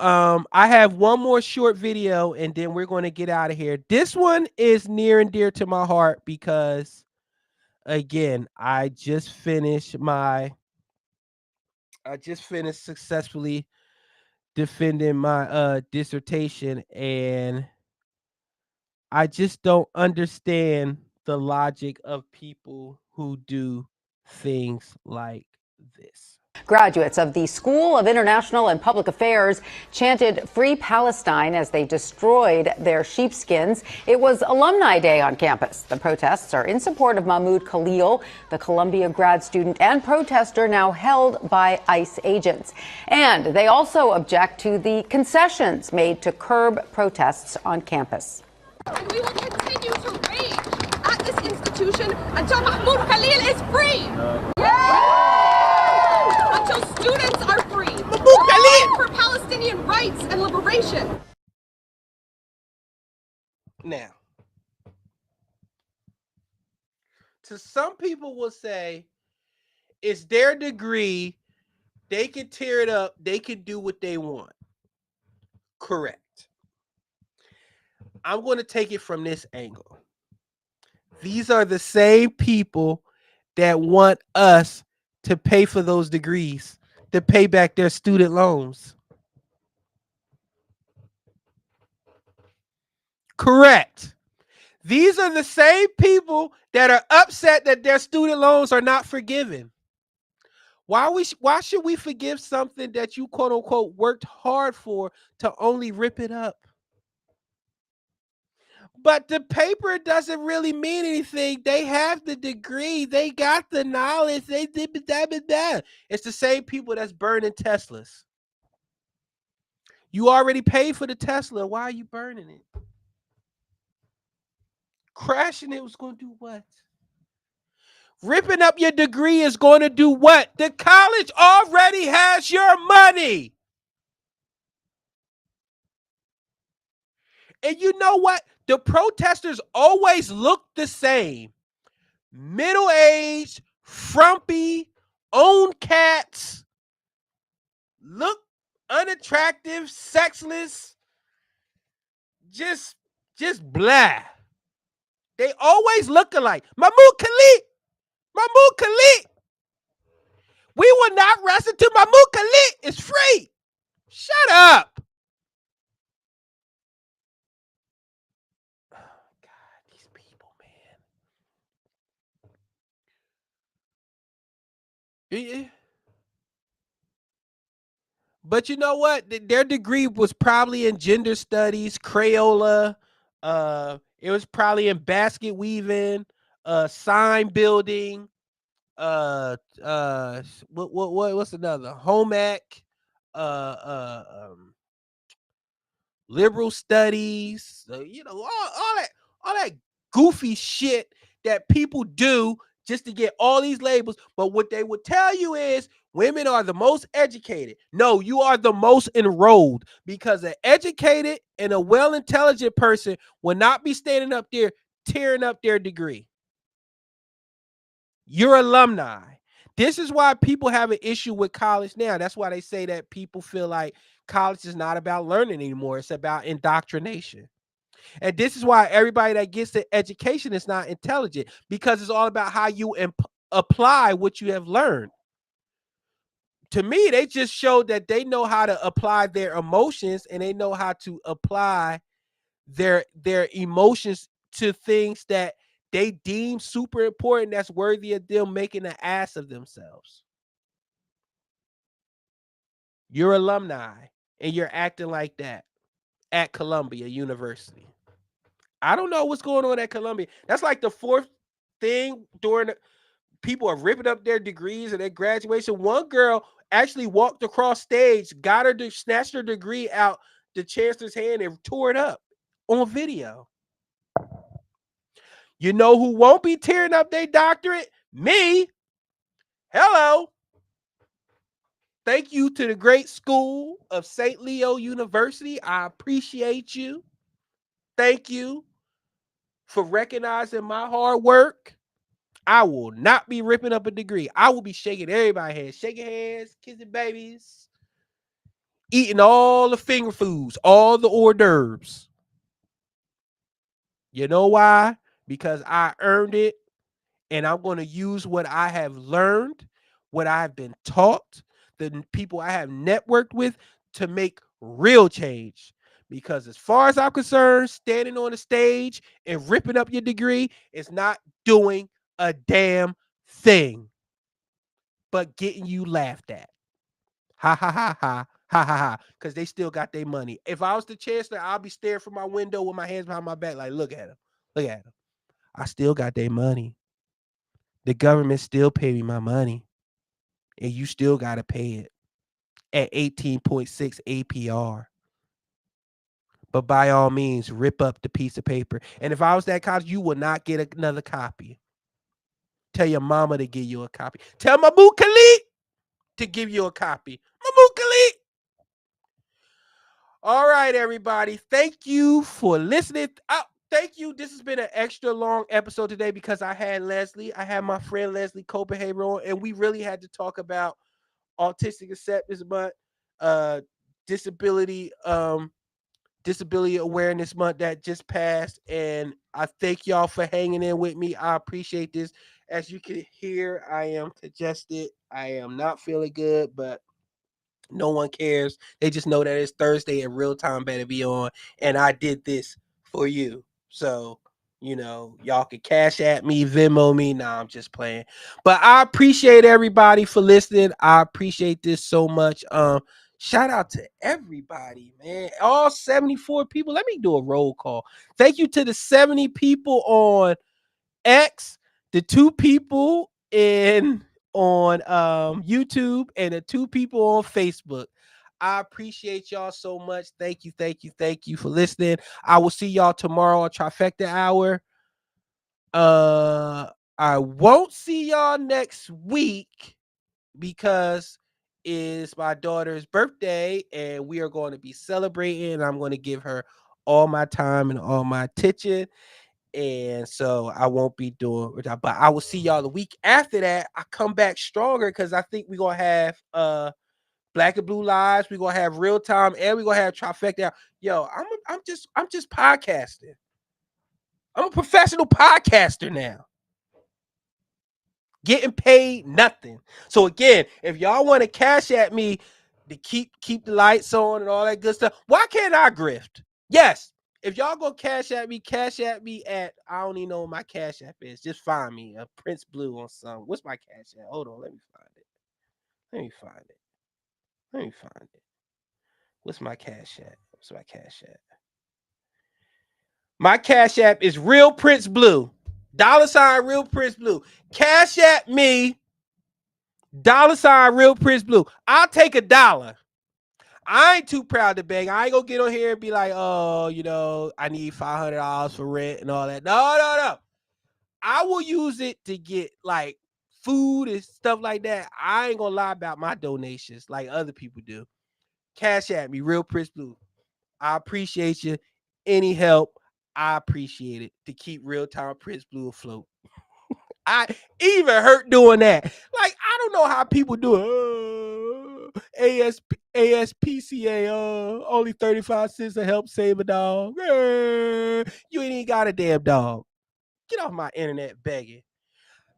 I have one more short video and then we're going to get out of here. This one is near and dear to my heart because again, I just finished successfully defending my dissertation, and I just don't understand the logic of people who do things like this. Graduates of the School of International and Public Affairs chanted Free Palestine as they destroyed their sheepskins. It was Alumni Day on campus. The protests are in support of Mahmoud Khalil, the Columbia grad student and protester now held by ICE agents. And they also object to the concessions made to curb protests on campus. And we will continue to rage at this institution until Mahmoud Khalil is free. Until students are free. For Palestinian rights and liberation. Now, to some people will say, it's their degree. They can tear it up. They can do what they want. Correct. I'm going to take it from this angle. These are the same people that want us to pay for those degrees, to pay back their student loans. Correct. These are the same people that are upset that their student loans are not forgiven. Why should we forgive something that you quote unquote worked hard for to only rip it up? But the paper doesn't really mean anything. They have the degree. They got the knowledge. They did that. It's the same people that's burning Teslas. You already paid for the Tesla. Why are you burning it? Crashing it was going to do what? Ripping up your degree is going to do what? The college already has your money. And you know what? The protesters always look the same. Middle-aged, frumpy, own cats, look unattractive, sexless, just blah. They always look alike. Mahmoud Khalid. We will not rest until Mahmoud Khalid is free. Shut up. God, these people, man. But you know what? Their degree was probably in gender studies, Crayola. It was probably in basket weaving, sign building. What's another? Home ec, uh, uh, um, liberal studies. All that goofy shit that people do just to get all these labels. But what they would tell you is women are the most educated. No, you are the most enrolled, because an educated and a well-intelligent person will not be standing up there tearing up their degree. You're alumni. This is why people have an issue with college now. That's why they say that people feel like college is not about learning anymore. It's about indoctrination. And this is why everybody that gets the education is not intelligent, because it's all about how you apply what you have learned. To me, they just showed that they know how to apply their emotions, and they know how to apply their emotions to things that they deem super important, that's worthy of them making an ass of themselves. You're alumni and you're acting like that at Columbia University. I don't know what's going on at Columbia. That's like the fourth thing during people are ripping up their degrees and their graduation. One girl actually walked across stage, snatched her degree out the chancellor's hand and tore it up on video. You know who won't be tearing up their doctorate? Me. Hello. Thank you to the great school of St. Leo University. I appreciate you. Thank you for recognizing my hard work. I will not be ripping up a degree. I will be shaking everybody's hands, shaking hands, kissing babies, eating all the finger foods, all the hors d'oeuvres. You know why? Because I earned it, and I'm going to use what I have learned, what I've been taught, the people I have networked with to make real change. Because as far as I'm concerned, standing on the stage and ripping up your degree is not doing a damn thing but getting you laughed at. Ha ha ha ha ha ha ha. Because they still got their money. If I was the chancellor, I'll be staring from my window with my hands behind my back like, look at him. Look at him. I still got their money. The government still pay me my money, and you still got to pay it at 18.6 APR. But by all means, rip up the piece of paper. And if I was that college, you will not get another copy. Tell your mama to give you a copy. Tell Mahmoud Khalid to give you a copy. Mahmoud Khalid. All right, everybody. Thank you for listening. Thank you. This has been an extra long episode today because I had my friend Leslie Copenhaver on, and we really had to talk about Autistic Acceptance Month, disability awareness month that just passed, and I thank y'all for hanging in with me. I appreciate this. As you can hear, I am congested. I am not feeling good, but no one cares. They just know that it's Thursday and real time better be on, and I did this for you. So, y'all can cash at me, Venmo me. Nah, I'm just playing. But I appreciate everybody for listening. I appreciate this so much. Shout out to everybody, man. All 74 people. Let me do a roll call. Thank you to the 70 people on X, the 2 people on YouTube, and the 2 people on Facebook. I appreciate y'all so much. Thank you for listening. I will see y'all tomorrow on Trifecta Hour. I won't see y'all next week because it's my daughter's birthday and we are going to be celebrating. And I'm going to give her all my time and all my attention. And so I won't be doing, but I will see y'all the week after that. I come back stronger because I think we're going to have Black and Blue Lives. We're going to have Real Time, and we're going to have Trifecta. Yo, I'm just podcasting. I'm a professional podcaster now. Getting paid nothing. So again, if y'all want to cash at me to keep the lights on and all that good stuff, why can't I grift? Yes. If y'all go cash at me at, I don't even know what my cash app is. Just find me a Prince Blue on some. What's my cash app? Hold on, let me find it. What's my cash app? My cash app is Real Prince Blue. $ Real Prince Blue. Cash at me. $ Real Prince Blue. I'll take $1. I ain't too proud to beg. I ain't gonna get on here and be like, oh, I need $500 for rent and all that. No. I will use it to get like food and stuff like that. I ain't gonna lie about my donations like other people do. Cash at me, Real Prince Blue. I appreciate you. Any help, I appreciate it to keep Real Time Prince Blue afloat. I even hurt doing that. Like, I don't know how people do it. ASPCA, only 35 cents to help save a dog. You ain't even got a damn dog. Get off my internet begging.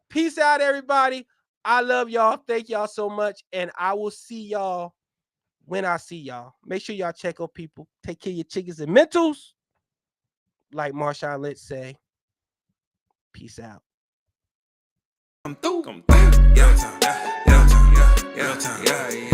Peace out, everybody. I love y'all. Thank y'all so much. And I will see y'all when I see y'all. Make sure y'all check on people. Take care of your chickens and mentals. Like Marshawn Lynch say. Peace out. Come through. Yeah, real time, yeah.